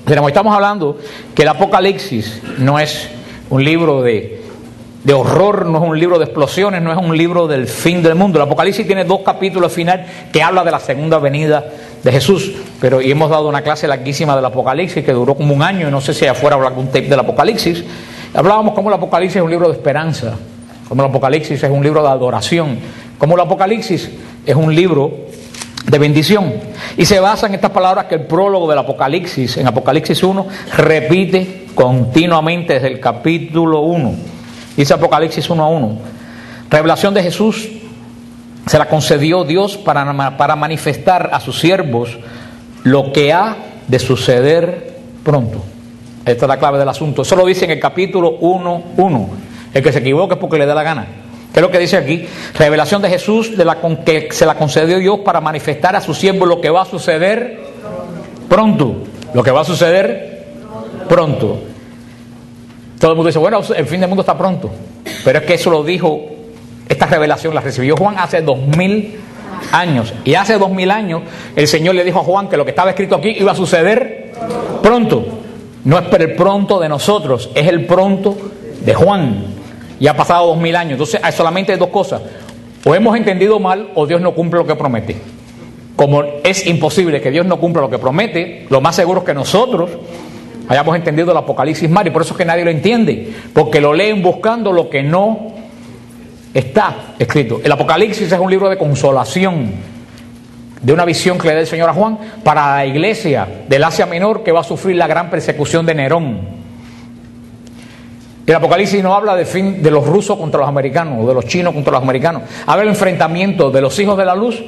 Estamos hablando que el Apocalipsis no es un libro de horror, no es un libro de explosiones, no es un libro del fin del mundo. El Apocalipsis tiene 2 capítulos final que habla de la segunda venida de Jesús. Y hemos dado una clase larguísima del Apocalipsis que duró como un año, y no sé si afuera habrá algún tape del Apocalipsis. Hablábamos cómo el Apocalipsis es un libro de esperanza, cómo el Apocalipsis es un libro de adoración, cómo el Apocalipsis es un libro de bendición. Y se basa en estas palabras que el prólogo del Apocalipsis, en Apocalipsis 1, repite continuamente desde el capítulo 1. Dice Apocalipsis 1:1. Revelación de Jesús se la concedió Dios para manifestar a sus siervos lo que ha de suceder pronto. Esta es la clave del asunto. Eso lo dice en el capítulo 1:1. El que se equivoque es porque le da la gana. ¿Qué es lo que dice aquí? Revelación de Jesús que se la concedió Dios para manifestar a sus siervos lo que va a suceder pronto. Lo que va a suceder pronto. Todo el mundo dice, bueno, el fin del mundo está pronto. Pero es que eso lo dijo, esta revelación la recibió Juan hace 2000 años. Y hace 2000 años el Señor le dijo a Juan que lo que estaba escrito aquí iba a suceder pronto. No es el pronto de nosotros, es el pronto de Juan. Y ha pasado 2000 años. Entonces hay solamente 2 cosas. O hemos entendido mal o Dios no cumple lo que promete. Como es imposible que Dios no cumpla lo que promete, lo más seguro es que nosotros hayamos entendido el Apocalipsis mal, y por eso es que nadie lo entiende, porque lo leen buscando lo que no está escrito. El Apocalipsis es un libro de consolación, de una visión que le da el Señor a Juan para la iglesia del Asia Menor que va a sufrir la gran persecución de Nerón. El Apocalipsis no habla del fin de los rusos contra los americanos, o de los chinos contra los americanos. Habla del enfrentamiento de los hijos de la luz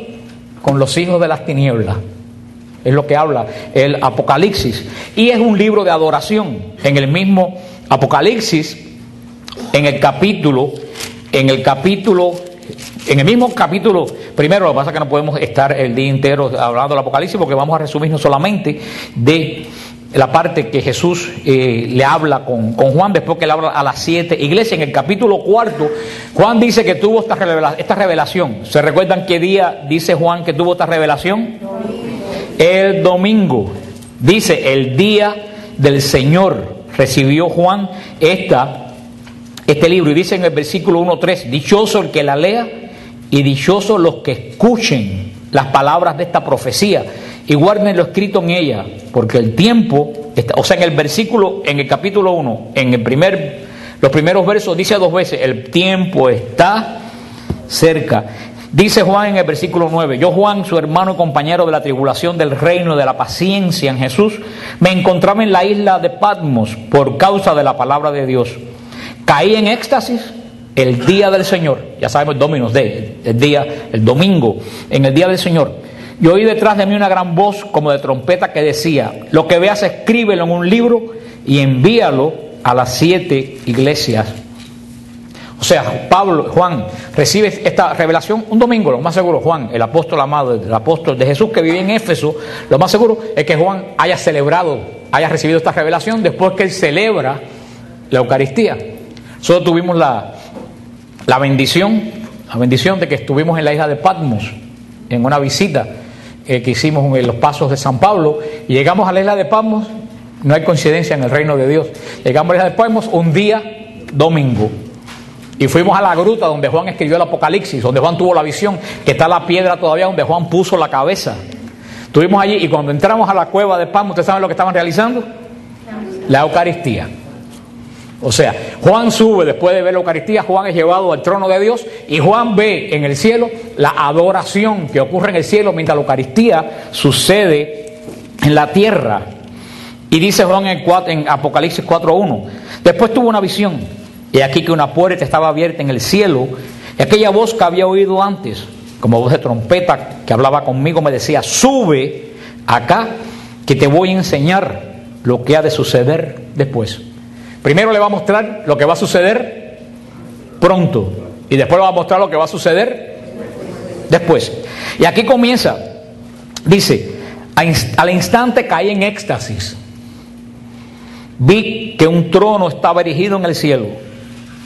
con los hijos de las tinieblas. Es lo que habla el Apocalipsis. Y es un libro de adoración. En el mismo Apocalipsis, en el mismo capítulo primero, lo que pasa es que no podemos estar el día entero hablando del Apocalipsis, porque vamos a resumirnos solamente de la parte que Jesús le habla con Juan, después que le habla a las 7 iglesias. En el capítulo 4, Juan dice que tuvo esta revelación. ¿Se recuerdan qué día dice Juan que tuvo esta revelación? El domingo. Dice, el día del Señor recibió Juan este libro, y dice en el versículo 1:3, dichoso el que la lea y dichosos los que escuchen las palabras de esta profecía y guarden lo escrito en ella, porque el tiempo está. O sea, en el capítulo 1, los primeros versos dice 2 veces, el tiempo está cerca. Dice Juan en el versículo 9, yo Juan, su hermano y compañero de la tribulación del reino de la paciencia en Jesús, me encontraba en la isla de Patmos por causa de la palabra de Dios. Caí en éxtasis el día del Señor, ya sabemos el domingo, en el día del Señor. Y oí detrás de mí una gran voz como de trompeta que decía, lo que veas escríbelo en un libro y envíalo a las 7 iglesias. O sea, Juan recibe esta revelación un domingo, lo más seguro. Juan, el apóstol amado, el apóstol de Jesús que vivía en Éfeso, lo más seguro es que Juan haya recibido esta revelación después que él celebra la Eucaristía. Nosotros tuvimos la bendición de que estuvimos en la isla de Patmos, en una visita que hicimos en los pasos de San Pablo, y llegamos a la isla de Patmos. No hay coincidencia en el reino de Dios. Llegamos a la isla de Patmos un día domingo. Y fuimos a la gruta donde Juan escribió el Apocalipsis, donde Juan tuvo la visión, que está la piedra todavía donde Juan puso la cabeza. Estuvimos allí, y cuando entramos a la cueva de Patmos, ¿ustedes saben lo que estaban realizando? La Eucaristía. O sea, Juan sube después de ver la Eucaristía, Juan es llevado al trono de Dios, y Juan ve en el cielo la adoración que ocurre en el cielo mientras la Eucaristía sucede en la tierra. Y dice Juan en Apocalipsis 4:1, después tuvo una visión. Y aquí que una puerta estaba abierta en el cielo, y aquella voz que había oído antes, como voz de trompeta que hablaba conmigo, me decía, sube acá que te voy a enseñar lo que ha de suceder después. Primero le va a mostrar lo que va a suceder pronto, y después le va a mostrar lo que va a suceder después. Y aquí comienza, dice, al instante caí en éxtasis, vi que un trono estaba erigido en el cielo,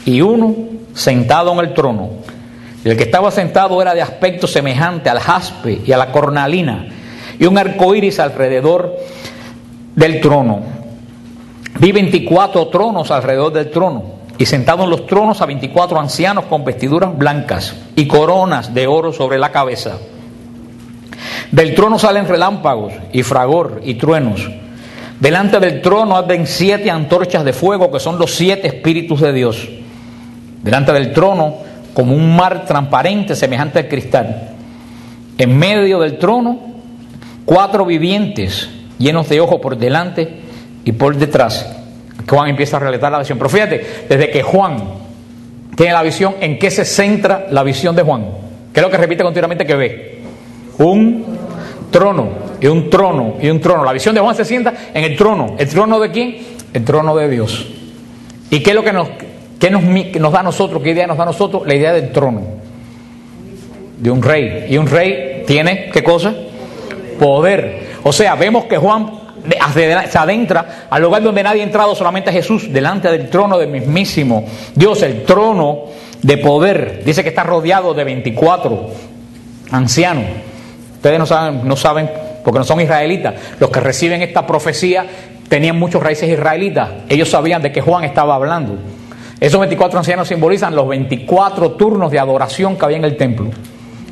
y uno sentado en el trono. Y el que estaba sentado era de aspecto semejante al jaspe y a la cornalina, y un arco iris alrededor del trono. Vi 24 tronos alrededor del trono, y sentados en los tronos a 24 ancianos con vestiduras blancas y coronas de oro sobre la cabeza. Del trono salen relámpagos y fragor y truenos. Delante del trono arden 7 antorchas de fuego, que son los 7 espíritus de Dios. Delante del trono, como un mar transparente semejante al cristal. En medio del trono, 4 vivientes llenos de ojos por delante y por detrás. Juan empieza a relatar la visión. Pero fíjate, desde que Juan tiene la visión, ¿en qué se centra la visión de Juan? ¿Qué es lo que repite continuamente que ve? Un trono, y un trono, y un trono. La visión de Juan se sienta en el trono. ¿El trono de quién? El trono de Dios. ¿Y qué es lo que nos da a nosotros? ¿Qué idea nos da a nosotros? La idea del trono. De un rey. Y un rey tiene, ¿qué cosa? Poder. O sea, vemos que Juan se adentra al lugar donde nadie ha entrado, solamente Jesús, delante del trono del mismísimo Dios, el trono de poder. Dice que está rodeado de 24 ancianos. Ustedes no saben porque no son israelitas. Los que reciben esta profecía tenían muchos raíces israelitas. Ellos sabían de qué Juan estaba hablando. Esos 24 ancianos simbolizan los 24 turnos de adoración que había en el templo.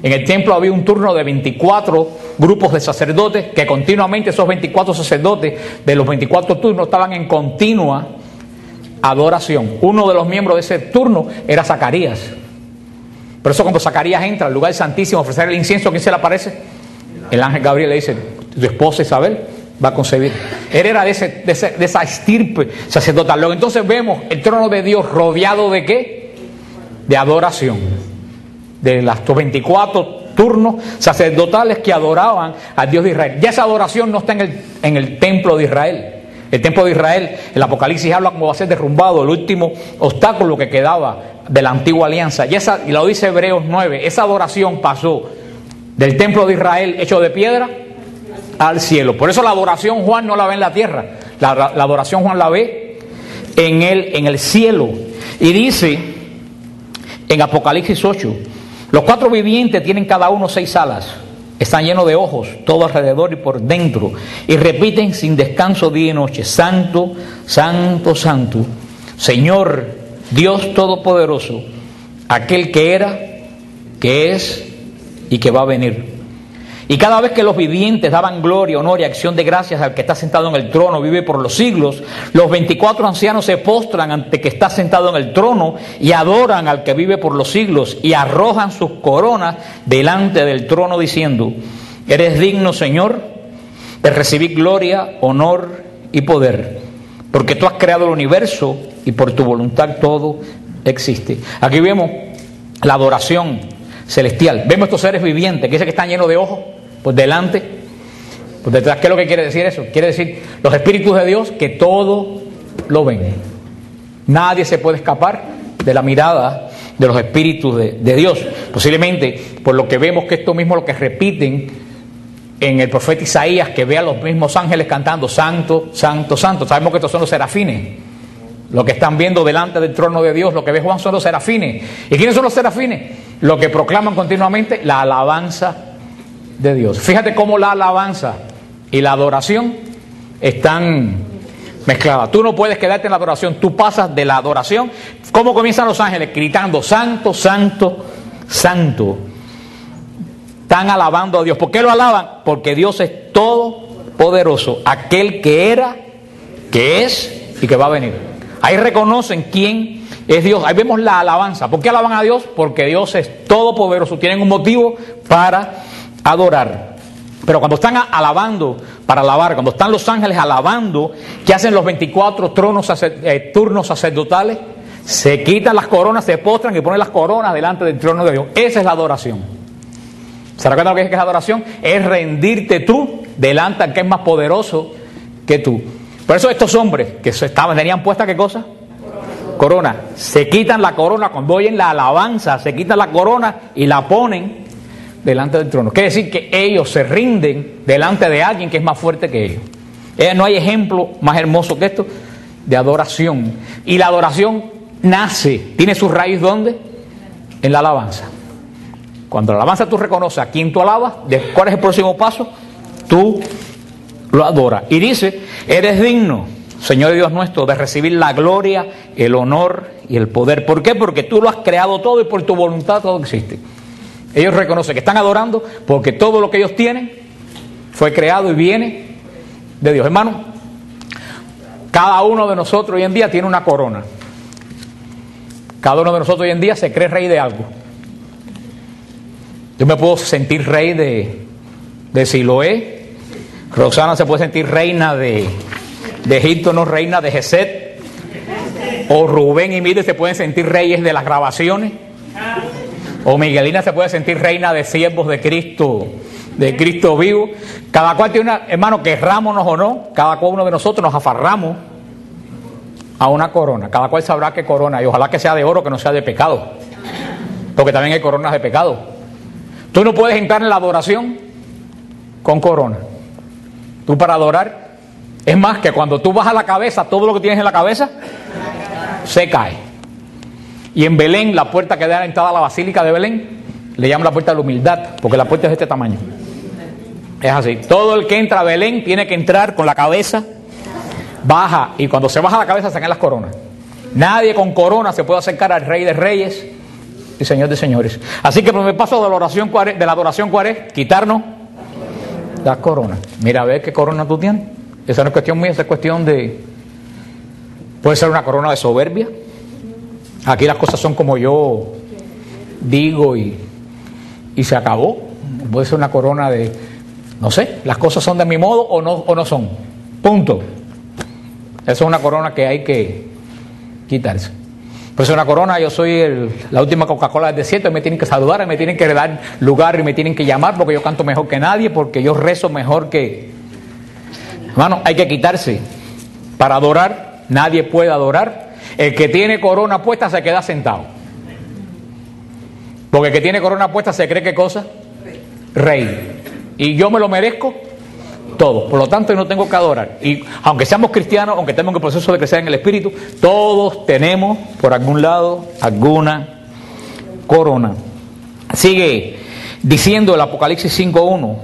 En el templo había un turno de 24 grupos de sacerdotes, que continuamente esos 24 sacerdotes de los 24 turnos estaban en continua adoración. Uno de los miembros de ese turno era Zacarías. Por eso cuando Zacarías entra al lugar santísimo a ofrecer el incienso, ¿quién se le aparece? El ángel Gabriel le dice: tu esposa Isabel va a concebir. Él era de esa estirpe sacerdotal. Luego entonces vemos el trono de Dios rodeado de ¿qué? De adoración. De los 24 turnos sacerdotales que adoraban al Dios de Israel. Ya esa adoración no está en el templo de Israel. El templo de Israel, el Apocalipsis habla cómo va a ser derrumbado, el último obstáculo que quedaba de la antigua alianza. Y lo dice Hebreos 9, esa adoración pasó del templo de Israel hecho de piedra al cielo. Por eso la adoración Juan no la ve en la tierra, la adoración Juan la ve en el cielo. Y dice en Apocalipsis 8, los 4 vivientes tienen cada uno 6 alas, están llenos de ojos todo alrededor y por dentro, y repiten sin descanso día y noche: Santo, Santo, Santo, Señor Dios Todopoderoso, aquel que era, que es y que va a venir. Y cada vez que los vivientes daban gloria, honor y acción de gracias al que está sentado en el trono, vive por los siglos, los 24 ancianos se postran ante que está sentado en el trono y adoran al que vive por los siglos y arrojan sus coronas delante del trono diciendo: eres digno, Señor, de recibir gloria, honor y poder, porque tú has creado el universo y por tu voluntad todo existe. Aquí vemos la adoración celestial. Vemos estos seres vivientes que dice que están llenos de ojos por delante, por detrás. ¿Qué es lo que quiere decir eso? Quiere decir los espíritus de Dios que todo lo ven. Nadie se puede escapar de la mirada de los espíritus de Dios. Posiblemente por lo que vemos que esto mismo es lo que repiten en el profeta Isaías, que ve a los mismos ángeles cantando Santo, Santo, Santo. Sabemos que estos son los serafines. Lo que están viendo delante del trono de Dios, lo que ve Juan, son los serafines. ¿Y quiénes son los serafines? Lo que proclaman continuamente la alabanza de Dios. Fíjate cómo la alabanza y la adoración están mezcladas. Tú no puedes quedarte en la adoración, tú pasas de la adoración. ¿Cómo comienzan los ángeles? Gritando Santo, Santo, Santo. Están alabando a Dios. ¿Por qué lo alaban? Porque Dios es todopoderoso, aquel que era, que es y que va a venir. Ahí reconocen quién es Dios. Ahí vemos la alabanza. ¿Por qué alaban a Dios? Porque Dios es todopoderoso. Tienen un motivo para adorar. Pero cuando están alabando, para alabar, cuando están los ángeles alabando, ¿qué hacen los 24 turnos sacerdotales? Se quitan las coronas, se postran y ponen las coronas delante del trono de Dios. Esa es la adoración. ¿Se recuerdan lo que es adoración? Es rendirte tú delante al que es más poderoso que tú. Por eso estos hombres que tenían puesta, ¿qué cosa? Corona. Se quitan la corona cuando oyen la alabanza, se quitan la corona y la ponen delante del trono. Quiere decir que ellos se rinden delante de alguien que es más fuerte que ellos. No hay ejemplo más hermoso que esto de adoración. Y la adoración nace, tiene su raíz ¿dónde? En la alabanza. Cuando la alabanza tú reconoces a quién tú alabas, ¿cuál es el próximo paso? Tú lo adora. Y dice, eres digno, Señor Dios nuestro, de recibir la gloria, el honor y el poder. ¿Por qué? Porque tú lo has creado todo y por tu voluntad todo existe. Ellos reconocen que están adorando porque todo lo que ellos tienen fue creado y viene de Dios. Hermano, cada uno de nosotros hoy en día tiene una corona. Cada uno de nosotros hoy en día se cree rey de algo. Yo me puedo sentir rey de Siloé. Roxana se puede sentir reina de Egipto, no reina de Geset. O Rubén y Mire se pueden sentir reyes de las grabaciones. O Miguelina se puede sentir reina de siervos de Cristo vivo. Cada cual tiene una, hermano, querrámonos o no, cada uno de nosotros nos afarramos a una corona. Cada cual sabrá qué corona, y ojalá que sea de oro, que no sea de pecado, porque también hay coronas de pecado. Tú no puedes entrar en la adoración con corona. Tú para adorar, es más que cuando tú bajas la cabeza, todo lo que tienes en la cabeza se cae. Y en Belén, la puerta que da la entrada a la basílica de Belén, le llaman la puerta de la humildad, porque la puerta es de este tamaño. Es así. Todo el que entra a Belén tiene que entrar con la cabeza baja, y cuando se baja la cabeza se caen las coronas. Nadie con corona se puede acercar al Rey de Reyes y Señor de Señores. Así que el primer paso de la adoración, ¿cuál es? Quitarnos las coronas. Mira, a ver qué corona tú tienes. Esa no es cuestión mía, esa es cuestión de... Puede ser una corona de soberbia. Aquí las cosas son como yo digo y se acabó. Puede ser una corona de, no sé, las cosas son de mi modo o no son. Punto. Esa es una corona que hay que quitarse. Pues una corona, yo soy la última Coca-Cola del desierto, y me tienen que saludar, y me tienen que dar lugar, y me tienen que llamar porque yo canto mejor que nadie, porque yo rezo mejor que... Hermano, hay que quitarse. Para adorar, nadie puede adorar. El que tiene corona puesta se queda sentado. Porque el que tiene corona puesta se cree, ¿qué cosa? Rey. Y yo me lo merezco todo. Por lo tanto, yo no tengo que adorar. Y aunque seamos cristianos, aunque estemos en el proceso de crecer en el Espíritu, todos tenemos por algún lado alguna corona. Sigue diciendo el Apocalipsis 5:1.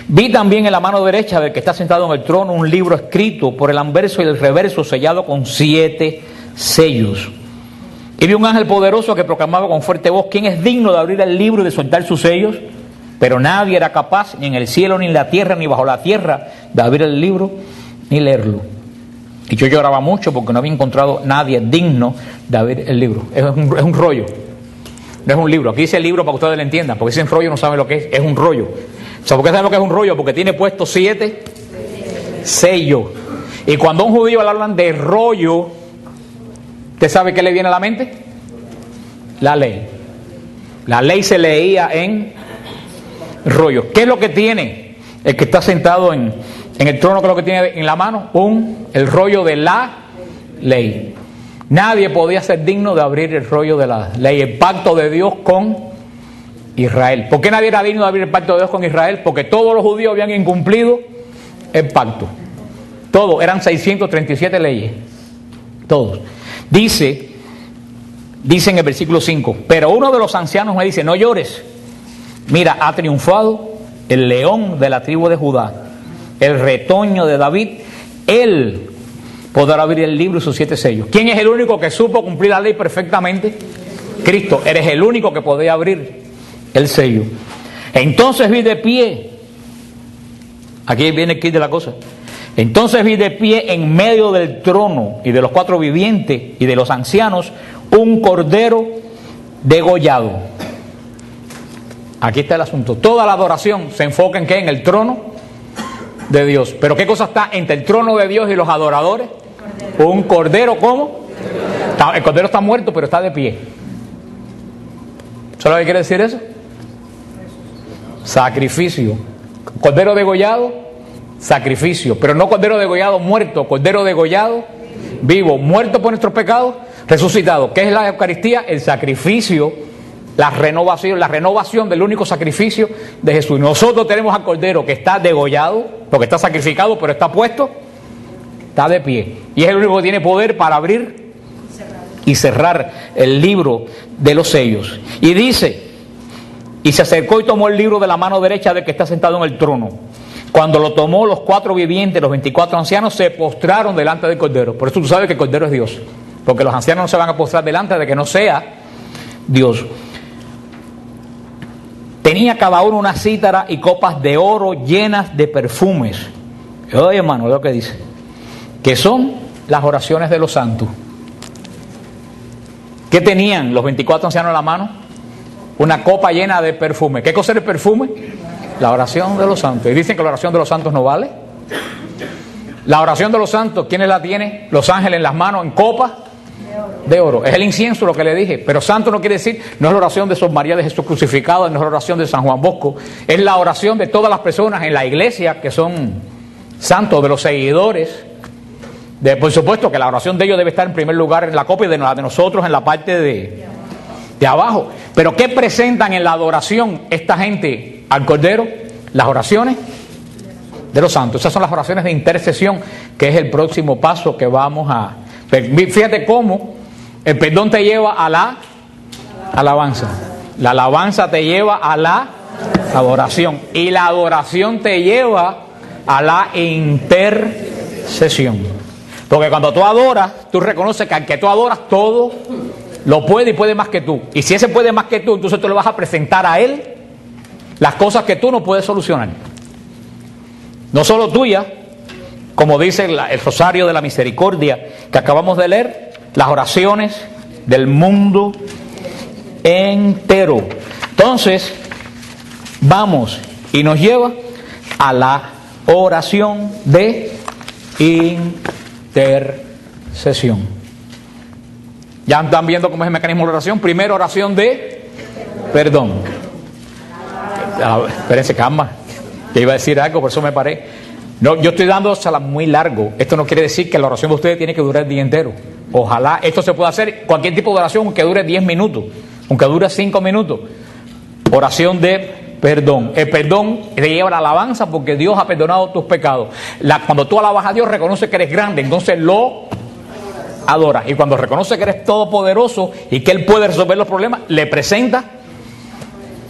Vi también en la mano derecha del que está sentado en el trono un libro escrito por el anverso y el reverso, sellado con 7 sellos. Y vi un ángel poderoso que proclamaba con fuerte voz: ¿quién es digno de abrir el libro y de soltar sus sellos? Pero nadie era capaz, ni en el cielo, ni en la tierra, ni bajo la tierra, de abrir el libro ni leerlo. Y yo lloraba mucho porque no había encontrado nadie digno de abrir el libro. Es un rollo, no es un libro. Aquí dice el libro para que ustedes lo entiendan, porque dicen rollo no saben lo que es un rollo. ¿Sabe por qué saben lo que es un rollo? Porque tiene puesto 7 sellos. Y cuando a un judío le hablan de rollo, ¿usted sabe qué le viene a la mente? La ley. La ley se leía en rollo. ¿Qué es lo que tiene el que está sentado en el trono? ¿Qué es lo que tiene en la mano? El rollo de la ley. Nadie podía ser digno de abrir el rollo de la ley, el pacto de Dios con Israel. ¿Por qué nadie era digno de abrir el pacto de Dios con Israel? Porque todos los judíos habían incumplido el pacto. Todos, eran 637 leyes. Todos. Dice en el versículo 5, pero uno de los ancianos me dice: no llores. Mira, ha triunfado el león de la tribu de Judá, el retoño de David. Él podrá abrir el libro y sus 7 sellos. ¿Quién es el único que supo cumplir la ley perfectamente? Cristo. Eres el único que podía abrir el sello. Entonces vi de pie, aquí viene el kit de la cosa. Entonces vi de pie en medio del trono y de los 4 vivientes y de los ancianos un cordero degollado. Aquí está el asunto. Toda la adoración se enfoca en ¿qué? En el trono de Dios. Pero ¿qué cosa está entre el trono de Dios y los adoradores? Un cordero, ¿cómo? El cordero está muerto, pero está de pie. ¿Sabes lo que quiere decir eso? Sacrificio. Cordero degollado, sacrificio. Pero no cordero degollado muerto, cordero degollado vivo, muerto por nuestros pecados, resucitado. ¿Qué es la Eucaristía? El sacrificio. La renovación del único sacrificio de Jesús. Nosotros tenemos al cordero que está degollado, porque está sacrificado, pero está puesto, está de pie. Y es el único que tiene poder para abrir y cerrar el libro de los sellos. Y dice: y se acercó y tomó el libro de la mano derecha del que está sentado en el trono. Cuando lo tomó, los 4 vivientes, los 24 ancianos, se postraron delante del Cordero. Por eso tú sabes que el Cordero es Dios. Porque los ancianos no se van a postrar delante de que no sea Dios. Tenía cada uno una cítara y copas de oro llenas de perfumes. Oye, hermano, lo que dice. Que son las oraciones de los santos. ¿Qué tenían los 24 ancianos en la mano? Una copa llena de perfume. ¿Qué cosa es el perfume? La oración de los santos. Y dicen que la oración de los santos no vale. La oración de los santos, ¿quiénes la tienen? Los ángeles en las manos, en copas de oro. Es el incienso lo que le dije. Pero santo no quiere decir, no es la oración de Sor María de Jesús crucificado, no es la oración de San Juan Bosco. Es la oración de todas las personas en la iglesia que son santos, de los seguidores. Por supuesto que la oración de ellos debe estar en primer lugar en la copa y de la de nosotros en la parte de abajo. Pero ¿qué presentan en la adoración esta gente al Cordero? Las oraciones de los santos. Esas son las oraciones de intercesión, que es el próximo paso que vamos a... Fíjate cómo el perdón te lleva a la alabanza. La alabanza te lleva a la adoración. Y la adoración te lleva a la intercesión. Porque cuando tú adoras, tú reconoces que al que tú adoras todo lo puede y puede más que tú. Y si ese puede más que tú, entonces tú le vas a presentar a él las cosas que tú no puedes solucionar. No solo tuyas, como dice el Rosario de la Misericordia que acabamos de leer, las oraciones del mundo entero. Entonces, vamos y nos lleva a la oración de intercesión. Ya están viendo cómo es el mecanismo de oración. Primero, oración de perdón. Espérense, calma. Te iba a decir algo, por eso me paré. No, yo estoy dándosela muy largo. Esto no quiere decir que la oración de ustedes tiene que durar el día entero. Ojalá esto se pueda hacer, cualquier tipo de oración, aunque dure 10 minutos, aunque dure 5 minutos. Oración de perdón. El perdón te lleva a la alabanza porque Dios ha perdonado tus pecados. Cuando tú alabas a Dios, reconoce que eres grande, entonces lo adoras. Y cuando reconoce que eres todopoderoso y que Él puede resolver los problemas, le presenta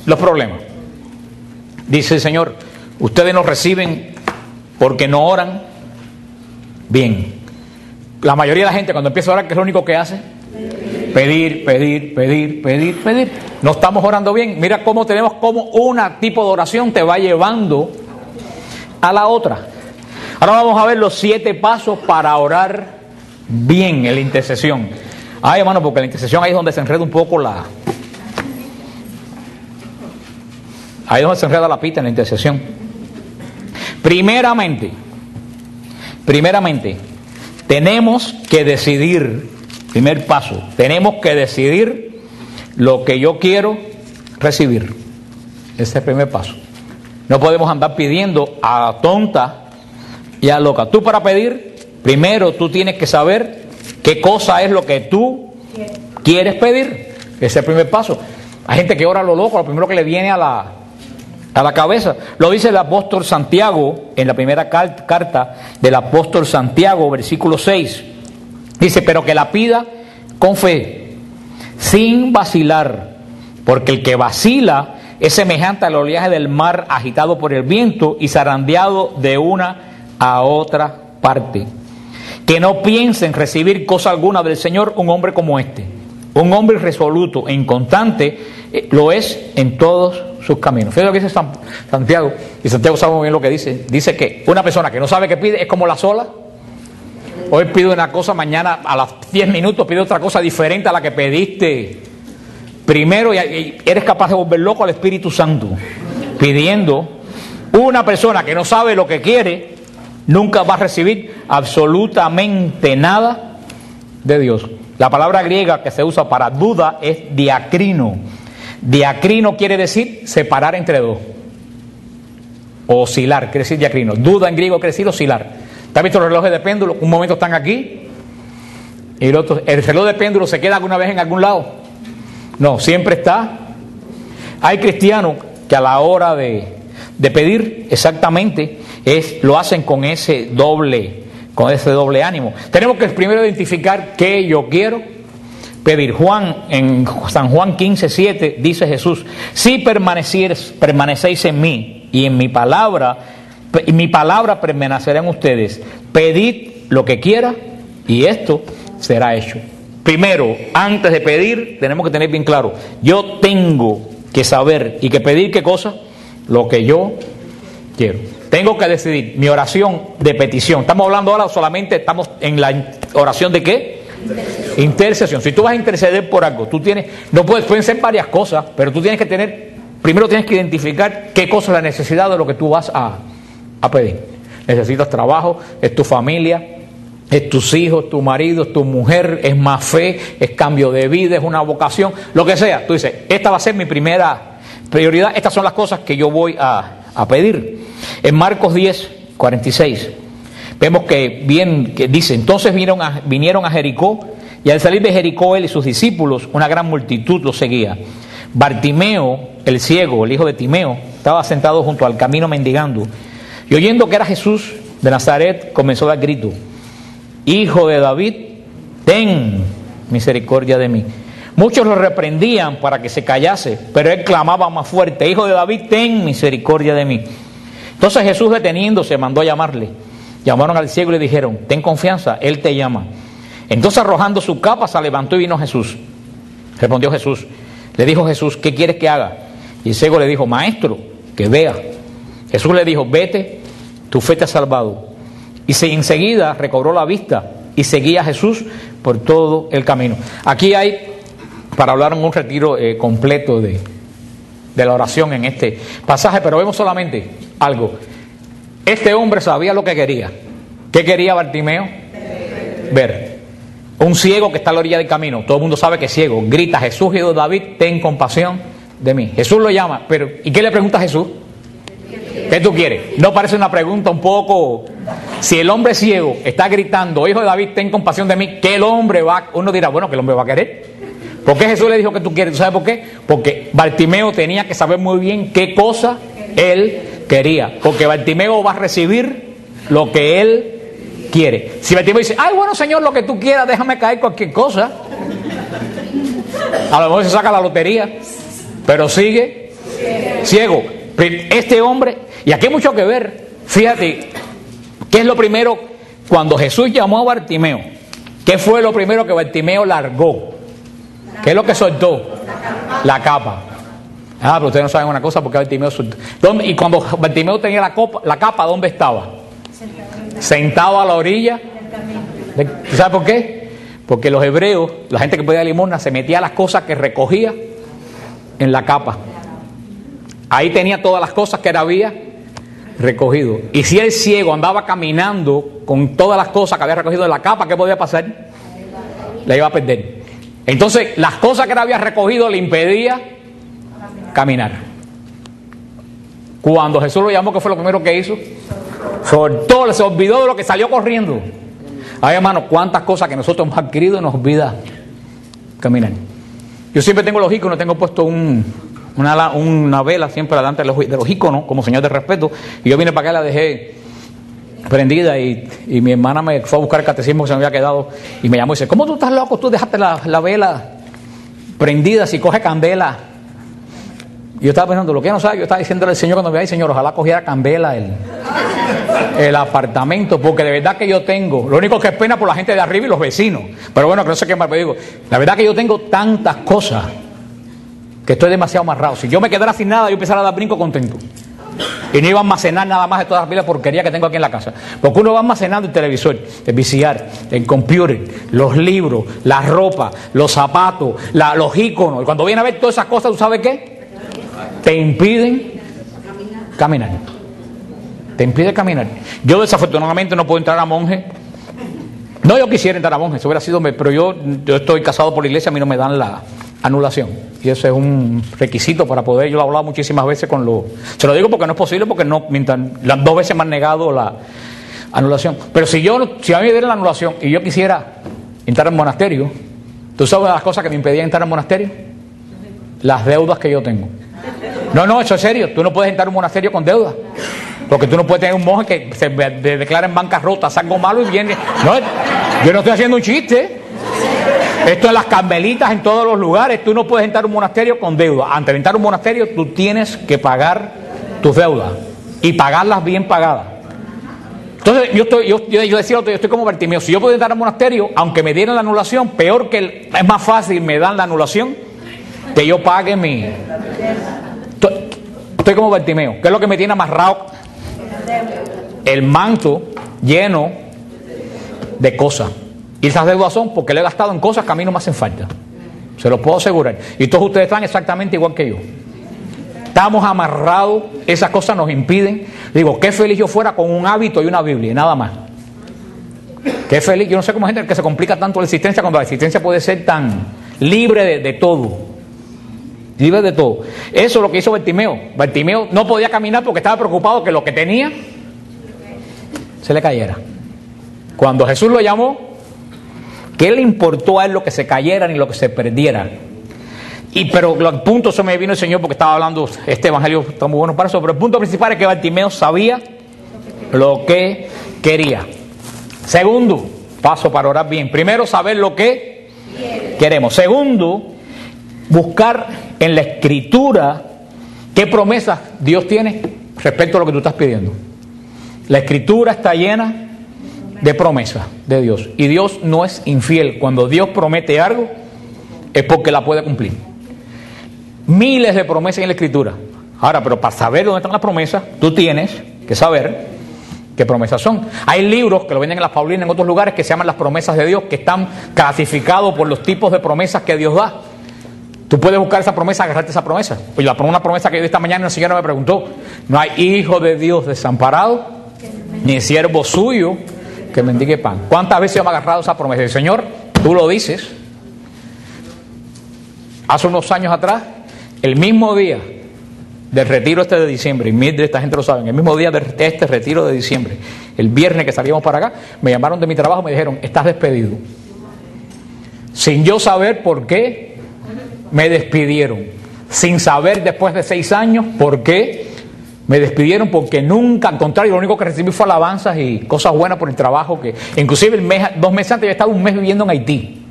los problemas. Dice el Señor, ustedes no reciben porque no oran bien. La mayoría de la gente cuando empieza a orar, ¿qué es lo único que hace? Pedir, pedir, pedir, pedir, pedir. No estamos orando bien. Mira cómo tenemos como una tipo de oración te va llevando a la otra. Ahora vamos a ver los 7 pasos para orar bien en la intercesión. Ay, hermano, porque la intercesión ahí es donde se enreda un poco ahí es donde se enreda la pita en la intercesión. Primeramente, tenemos que decidir, primer paso, tenemos que decidir lo que yo quiero recibir. Ese es el primer paso. No podemos andar pidiendo a la tonta y a loca. Tú para pedir, primero tú tienes que saber qué cosa es lo que tú quieres pedir. Ese es el primer paso. Hay gente que ora a lo loco, lo primero que le viene a la cabeza. Lo dice el apóstol Santiago en la primera carta del apóstol Santiago, versículo 6. Dice, pero que la pida con fe, sin vacilar, porque el que vacila es semejante al oleaje del mar agitado por el viento y zarandeado de una a otra parte. Que no piense en recibir cosa alguna del Señor un hombre como este. Un hombre resoluto e inconstante lo es en todos sus caminos. Fíjate lo que dice Santiago, y Santiago sabe muy bien lo que dice. Dice que una persona que no sabe qué pide es como la sola. Hoy pide una cosa, mañana a los 10 minutos pide otra cosa diferente a la que pediste primero, y eres capaz de volver loco al Espíritu Santo pidiendo. Una persona que no sabe lo que quiere nunca va a recibir absolutamente nada de Dios. La palabra griega que se usa para duda es diacrino. Diacrino quiere decir separar entre dos. Oscilar, quiere decir diacrino. Duda en griego quiere decir oscilar. ¿Te has visto los relojes de péndulo? Un momento están aquí y el otro. ¿El reloj de péndulo se queda alguna vez en algún lado? No, siempre está. Hay cristianos que a la hora de pedir exactamente lo hacen con ese doble ánimo. Tenemos que primero identificar qué yo quiero pedir. En San Juan 15:7 dice Jesús, si permanecéis en mí y en mi palabra, mi palabra permanecerá en ustedes. Pedid lo que quiera y esto será hecho. Primero, antes de pedir, tenemos que tener bien claro, yo tengo que saber y que pedir ¿qué cosa? Lo que yo quiero. Tengo que decidir mi oración de petición. Estamos hablando ahora solamente, estamos en la oración de ¿qué? Intercesión. Si tú vas a interceder por algo, tú tienes, pueden ser varias cosas, pero tú tienes que tener, primero tienes que identificar qué cosa es la necesidad de lo que tú vas a pedir. Necesitas trabajo, es tu familia, es tus hijos, tu marido, es tu mujer, es más fe, es cambio de vida, es una vocación, lo que sea. Tú dices, esta va a ser mi primera prioridad, estas son las cosas que yo voy a pedir. En Marcos 10, 46, vemos que dice, entonces vinieron a Jericó, y al salir de Jericó él y sus discípulos, una gran multitud los seguía. Bartimeo, el ciego, el hijo de Timeo, estaba sentado junto al camino mendigando, y oyendo que era Jesús de Nazaret, comenzó a dar grito: Hijo de David, ten misericordia de mí. Muchos lo reprendían para que se callase, pero él clamaba más fuerte: Hijo de David, ten misericordia de mí. Entonces Jesús, deteniéndose, mandó a llamarle. Llamaron al ciego y le dijeron: ten confianza, él te llama. Entonces, arrojando su capa, se levantó y vino Jesús. Respondió Jesús. Le dijo Jesús: ¿qué quieres que haga? Y el ciego le dijo: Maestro, que vea. Jesús le dijo: vete, tu fe te ha salvado. Y enseguida recobró la vista y seguía a Jesús por todo el camino. Aquí hay, para hablar en un retiro completo de la oración en este pasaje, pero vemos solamente algo. Este hombre sabía lo que quería. ¿Qué quería Bartimeo? Ver. Un ciego que está a la orilla del camino. Todo el mundo sabe que es ciego. Grita: Jesús, hijo de David, ten compasión de mí. Jesús lo llama, pero ¿y qué le pregunta a Jesús? ¿Qué tú quieres? ¿No parece una pregunta un poco? Si el hombre ciego está gritando: Hijo de David, ten compasión de mí, ¿qué el hombre va? Uno dirá: bueno, ¿qué el hombre va a querer? ¿Por qué Jesús le dijo que tú quieres? ¿Tú sabes por qué? Porque Bartimeo tenía que saber muy bien qué cosa él quería. Porque Bartimeo va a recibir lo que él quiere. Si Bartimeo dice: ay, bueno, Señor, lo que tú quieras, déjame caer cualquier cosa, a lo mejor se saca la lotería, pero sigue ciego. Este hombre, y aquí hay mucho que ver. Fíjate, ¿qué es lo primero cuando Jesús llamó a Bartimeo? ¿Qué fue lo primero que Bartimeo largó? ¿Qué es lo que soltó? La capa. Ah, pero ustedes no saben una cosa, porque Bartimeo soltó. Y cuando Bartimeo tenía la capa, ¿dónde estaba? Sentado a la orilla. ¿Tú sabes por qué? Porque los hebreos, la gente que pedía limosna, se metía las cosas que recogía en la capa. Ahí tenía todas las cosas que él había recogido. Y si el ciego andaba caminando con todas las cosas que había recogido en la capa, ¿qué podía pasar? La iba a perder. Entonces, las cosas que él había recogido le impedía caminar. Cuando Jesús lo llamó, ¿qué fue lo primero que hizo? Soltó, se olvidó de lo que salió corriendo. Ay, hermano, cuántas cosas que nosotros hemos adquirido nos olvida caminar. Yo siempre tengo los íconos, tengo puesto una vela siempre delante de los íconos, como señal de respeto, y yo vine para acá y la dejé prendida, y mi hermana me fue a buscar el catecismo que se me había quedado, y me llamó y dice: ¿cómo tú estás loco? Tú dejaste la vela prendida si coge candela. Y yo estaba pensando, lo que no sabe, yo estaba diciéndole al Señor cuando me veía: Señor, ojalá cogiera candela el apartamento, porque de verdad que yo tengo, lo único que es pena por la gente de arriba y los vecinos, pero bueno, que no sé qué más, pero digo, la verdad que yo tengo tantas cosas que estoy demasiado amarrado. Si yo me quedara sin nada, yo empezara a dar brinco contento. Y no iba a almacenar nada más de todas las pilas de porquería que tengo aquí en la casa. Porque uno va almacenando el televisor, el VCR, el computer, los libros, la ropa, los zapatos, los íconos. Y cuando viene a ver todas esas cosas, ¿tú sabes qué? Te impiden caminar. Te impide caminar. Yo desafortunadamente no puedo entrar a monje. No, yo quisiera entrar a monje, eso hubiera sido, pero yo estoy casado por la iglesia, a mí no me dan la anulación. Y eso es un requisito para poder, yo lo he hablado muchísimas veces se lo digo porque no es posible, porque no, mientras, las 2 veces me han negado la anulación. Pero si a mí me dieran la anulación y yo quisiera entrar en monasterio, ¿tú sabes las cosas que me impedían entrar en monasterio? Las deudas que yo tengo. No, eso es serio, tú no puedes entrar en un monasterio con deudas. Porque tú no puedes tener un monje que se declara en bancarrota, hace algo malo y viene. No, yo no estoy haciendo un chiste. Esto es las carmelitas en todos los lugares. Tú no puedes entrar a un monasterio con deuda. Antes de entrar a un monasterio, tú tienes que pagar tus deudas. y pagarlas bien pagadas. Entonces yo decía, yo estoy como Bartimeo. Si yo puedo entrar al monasterio, aunque me dieran la anulación, peor que es más fácil me dan la anulación que yo pague mi... Estoy como Bartimeo. ¿Qué es lo que me tiene amarrado? El manto lleno de cosas. Y esas deudas son porque le he gastado en cosas que a mí no me hacen falta. Se lo puedo asegurar. Y todos ustedes están exactamente igual que yo. Estamos amarrados, esas cosas nos impiden. Digo, qué feliz yo fuera con un hábito y una Biblia, y nada más. Qué feliz. Yo no sé cómo hay gente que se complica tanto la existencia cuando la existencia puede ser tan libre de todo. Libre de todo. Eso es lo que hizo Bartimeo. Bartimeo no podía caminar porque estaba preocupado que lo que tenía se le cayera. Cuando Jesús lo llamó, ¿qué le importó a él lo que se cayera ni lo que se perdiera? Pero al punto, eso me vino el Señor porque estaba hablando, este evangelio está muy bueno para eso, pero el punto principal es que Bartimeo sabía lo que quería. Segundo, paso para orar bien. Primero, saber lo que queremos. Segundo, buscar en la Escritura qué promesas Dios tiene respecto a lo que tú estás pidiendo. La Escritura está llena de promesas de Dios. Y Dios no es infiel. Cuando Dios promete algo, es porque la puede cumplir. Miles de promesas en la Escritura. Ahora, pero para saber dónde están las promesas, tú tienes que saber qué promesas son. Hay libros que lo venden en las Paulinas, en otros lugares, que se llaman las promesas de Dios, que están clasificados por los tipos de promesas que Dios da. Tú puedes buscar esa promesa, agarrarte esa promesa. Pues una promesa que yo esta mañana una señora me preguntó: no hay hijo de Dios desamparado, ni siervo suyo que mendigue pan. ¿Cuántas veces yo me he agarrado esa promesa? El Señor, tú lo dices. Hace unos años atrás, el mismo día del retiro de diciembre, y Mildred, esta gente lo sabe, el mismo día de este retiro de diciembre, el viernes que salíamos para acá, me llamaron de mi trabajo y me dijeron: estás despedido. Sin yo saber por qué me despidieron, sin saber después de 6 años por qué me despidieron, porque nunca, al contrario, lo único que recibí fue alabanzas y cosas buenas por el trabajo, que inclusive 2 meses antes yo estaba un mes viviendo en Haití,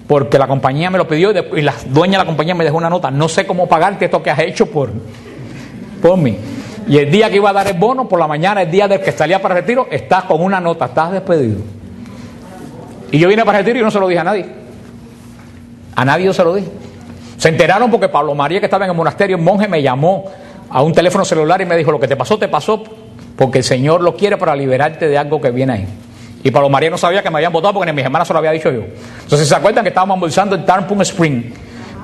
porque la compañía me lo pidió y la dueña de la compañía me dejó una nota: no sé cómo pagarte esto que has hecho por mí. Y el día que iba a dar el bono, por la mañana, el día del que salía para el retiro, estás con una nota: estás despedido. Y yo vine para el retiro y no se lo dije a nadie. A nadie yo se lo dije. Se enteraron porque Pablo María, que estaba en el monasterio, el monje, me llamó a un teléfono celular y me dijo: lo que te pasó porque el Señor lo quiere para liberarte de algo que viene ahí. Y Pablo María no sabía que me habían votado porque ni mis hermanas se lo había dicho yo. Entonces, ¿se acuerdan que estábamos almorzando en Tarpon Spring?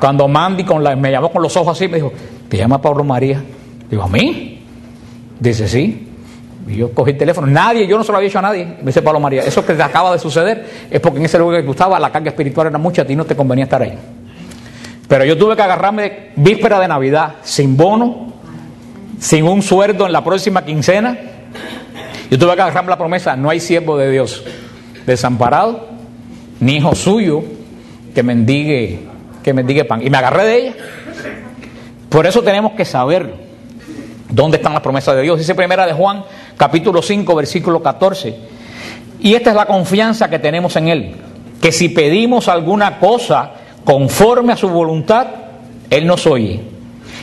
Cuando Mandy me llamó con los ojos así, me dijo: ¿te llama Pablo María? Digo: ¿a mí? Dice: sí. Y yo cogí el teléfono. Yo no se lo había dicho a nadie. Me dice Pablo María: eso que te acaba de suceder es porque en ese lugar que tú estabas, la carga espiritual era mucha, a ti no te convenía estar ahí. Pero yo tuve que agarrarme víspera de Navidad, sin bono, sin un sueldo en la próxima quincena. Yo tuve que agarrarme la promesa: no hay siervo de Dios desamparado, ni hijo suyo que mendigue pan. Y me agarré de ella. Por eso tenemos que saber dónde están las promesas de Dios. Dice Primera de Juan, capítulo 5, versículo 14. Y esta es la confianza que tenemos en Él, que si pedimos alguna cosa conforme a su voluntad, Él nos oye.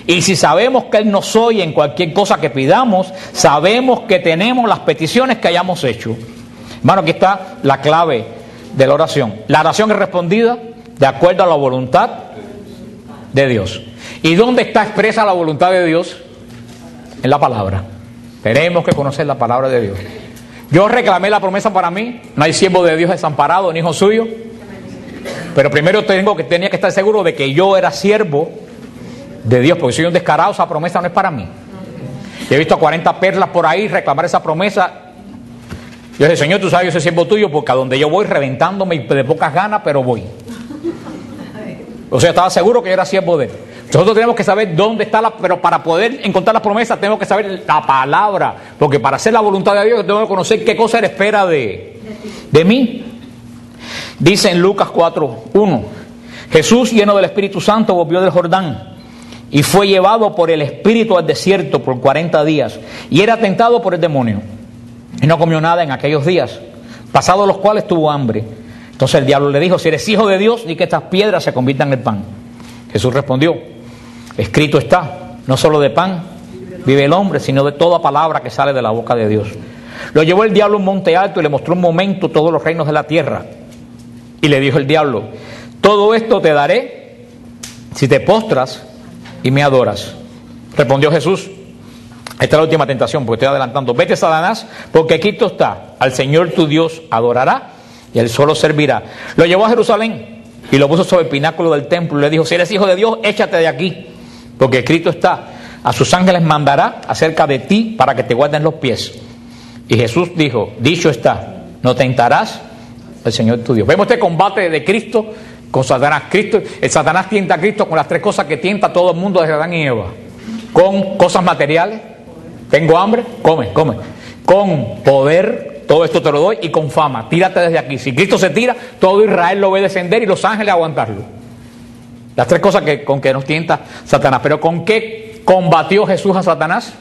Y si sabemos que Él nos oye en cualquier cosa que pidamos, sabemos que tenemos las peticiones que hayamos hecho. Hermano, aquí está la clave de la oración. La oración es respondida de acuerdo a la voluntad de Dios. ¿Y dónde está expresa la voluntad de Dios? En la palabra. Tenemos que conocer la palabra de Dios. Yo reclamé la promesa para mí: no hay siervo de Dios desamparado, ni hijo suyo. Pero primero tenía que estar seguro de que yo era siervo de Dios, porque soy un descarado. Esa promesa no es para mí. Yo he visto a 40 perlas por ahí reclamar esa promesa. Yo dije: Señor, tú sabes, yo soy siervo tuyo, porque a donde yo voy reventándome de pocas ganas, pero voy. O sea, estaba seguro que yo era siervo de Él. Nosotros tenemos que saber dónde está pero para poder encontrar las promesas tenemos que saber la palabra, porque para hacer la voluntad de Dios tengo que conocer qué cosa Él espera de mí. Dice en Lucas 4:1: Jesús, lleno del Espíritu Santo, volvió del Jordán y fue llevado por el Espíritu al desierto por 40 días y era tentado por el demonio y no comió nada en aquellos días, pasados los cuales tuvo hambre. Entonces el diablo le dijo: si eres hijo de Dios, di que estas piedras se conviertan en pan. Jesús respondió: escrito está, no solo de pan vive el hombre, sino de toda palabra que sale de la boca de Dios. Lo llevó el diablo a un monte alto y le mostró un momento todos los reinos de la tierra. Y le dijo el diablo: todo esto te daré si te postras y me adoras. Respondió Jesús: esta es la última tentación, porque estoy adelantando. Vete, Satanás, porque escrito está: al Señor tu Dios adorará y él solo servirá. Lo llevó a Jerusalén y lo puso sobre el pináculo del templo y le dijo: si eres hijo de Dios, échate de aquí, porque escrito está: a sus ángeles mandará acerca de ti para que te guarden los pies. Y Jesús dijo: dicho está, no tentarás al Señor tu Dios. Vemos este combate de Cristo con Satanás. El Satanás tienta a Cristo con las tres cosas que tienta a todo el mundo desde Adán y Eva: con cosas materiales, tengo hambre, come, con poder, todo esto te lo doy, y con fama, tírate desde aquí. Si Cristo se tira, todo Israel lo ve descender y los ángeles aguantarlo. Las tres cosas con que nos tienta Satanás. Pero ¿con qué combatió Jesús a Satanás?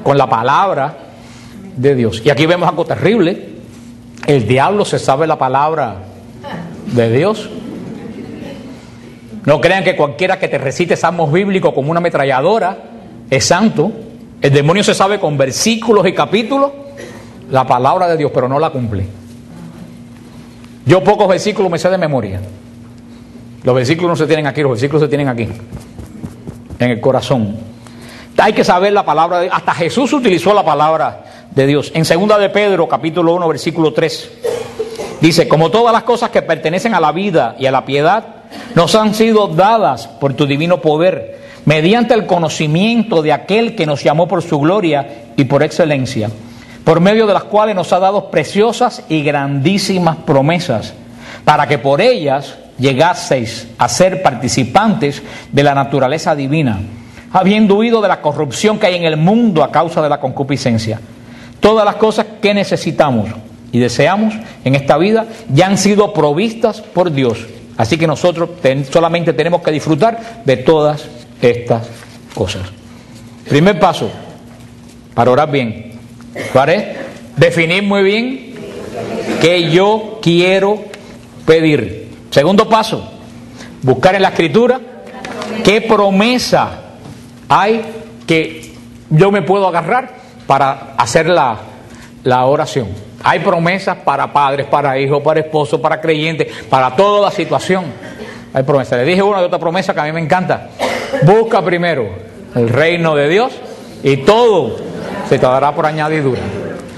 Con la palabra de Dios. Y aquí vemos algo terrible. El diablo se sabe la palabra de Dios. No crean que cualquiera que te recite salmos bíblicos como una ametralladora es santo. El demonio se sabe con versículos y capítulos la palabra de Dios, pero no la cumple. Yo pocos versículos me sé de memoria. Los versículos no se tienen aquí, los versículos se tienen aquí, en el corazón. Hay que saber la palabra de Dios. Hasta Jesús utilizó la palabra de Dios. En 2 de Pedro, capítulo 1, versículo 3, dice: como todas las cosas que pertenecen a la vida y a la piedad nos han sido dadas por tu divino poder, mediante el conocimiento de aquel que nos llamó por su gloria y por excelencia, por medio de las cuales nos ha dado preciosas y grandísimas promesas, para que por ellas llegaseis a ser participantes de la naturaleza divina, habiendo huido de la corrupción que hay en el mundo a causa de la concupiscencia. Todas las cosas que necesitamos y deseamos en esta vida ya han sido provistas por Dios. Así que nosotros solamente tenemos que disfrutar de todas estas cosas. Primer paso para orar bien, ¿cuál es? Definir muy bien qué yo quiero pedir. Segundo paso, buscar en la Escritura qué promesa hay que yo me puedo agarrar para hacer la oración. Hay promesas para padres, para hijos, para esposos, para creyentes, para toda situación. Hay promesas. Le dije una de otra promesa que a mí me encanta: busca primero el reino de Dios y todo se te dará por añadidura.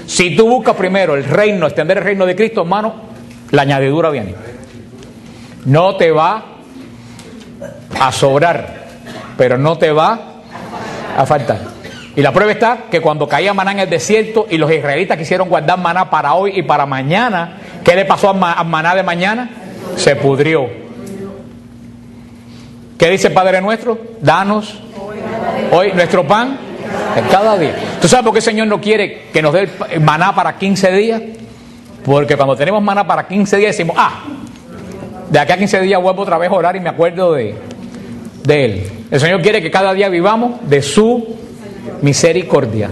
Si tú buscas primero el reino, extender el reino de Cristo, hermano, la añadidura viene. No te va a sobrar, pero no te va a faltar. Y la prueba está que cuando caía maná en el desierto y los israelitas quisieron guardar maná para hoy y para mañana, ¿qué le pasó al maná de mañana? Se pudrió. ¿Qué dice el Padre nuestro? Danos hoy nuestro pan de cada día. ¿Tú sabes por qué el Señor no quiere que nos dé el maná para 15 días? Porque cuando tenemos maná para 15 días decimos: de aquí a 15 días vuelvo otra vez a orar y me acuerdo de Él. El Señor quiere que cada día vivamos de su misericordia,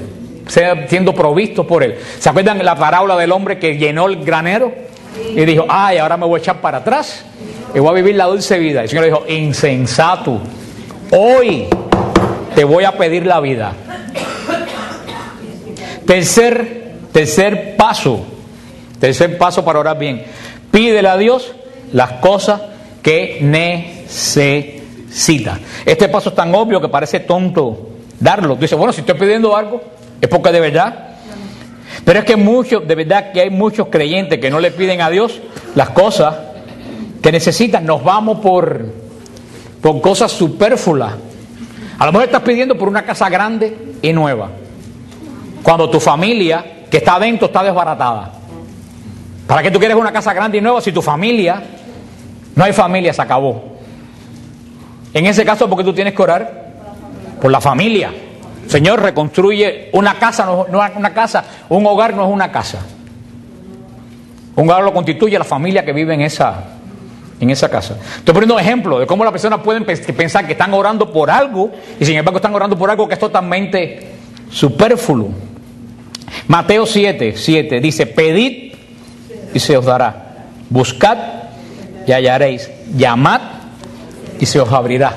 siendo provistos por Él. ¿Se acuerdan la parábola del hombre que llenó el granero y dijo: ahora me voy a echar para atrás y voy a vivir la dulce vida? El Señor le dijo: insensato, hoy te voy a pedir la vida. Tercer paso para orar bien: pídele a Dios las cosas que necesita. Este paso es tan obvio que parece tonto darlo. Tú dices: bueno, si estoy pidiendo algo es porque de verdad. Pero es que de verdad que hay muchos creyentes que no le piden a Dios las cosas que necesitan. Nos vamos por cosas superfluas. A lo mejor estás pidiendo por una casa grande y nueva, cuando tu familia que está adentro está desbaratada. ¿Para qué tú quieres una casa grande y nueva si tu familia, no hay familia, se acabó? En ese caso, ¿por qué tú tienes que orar? Por la familia. Señor, reconstruye una casa, no es una casa, un hogar no es una casa. Un hogar lo constituye la familia que vive en esa casa. Estoy poniendo un ejemplo de cómo las personas pueden pensar que están orando por algo y sin embargo están orando por algo que es totalmente superfluo. Mateo 7:7 dice: pedid y se os dará, buscad y hallaréis, llamad y se os abrirá.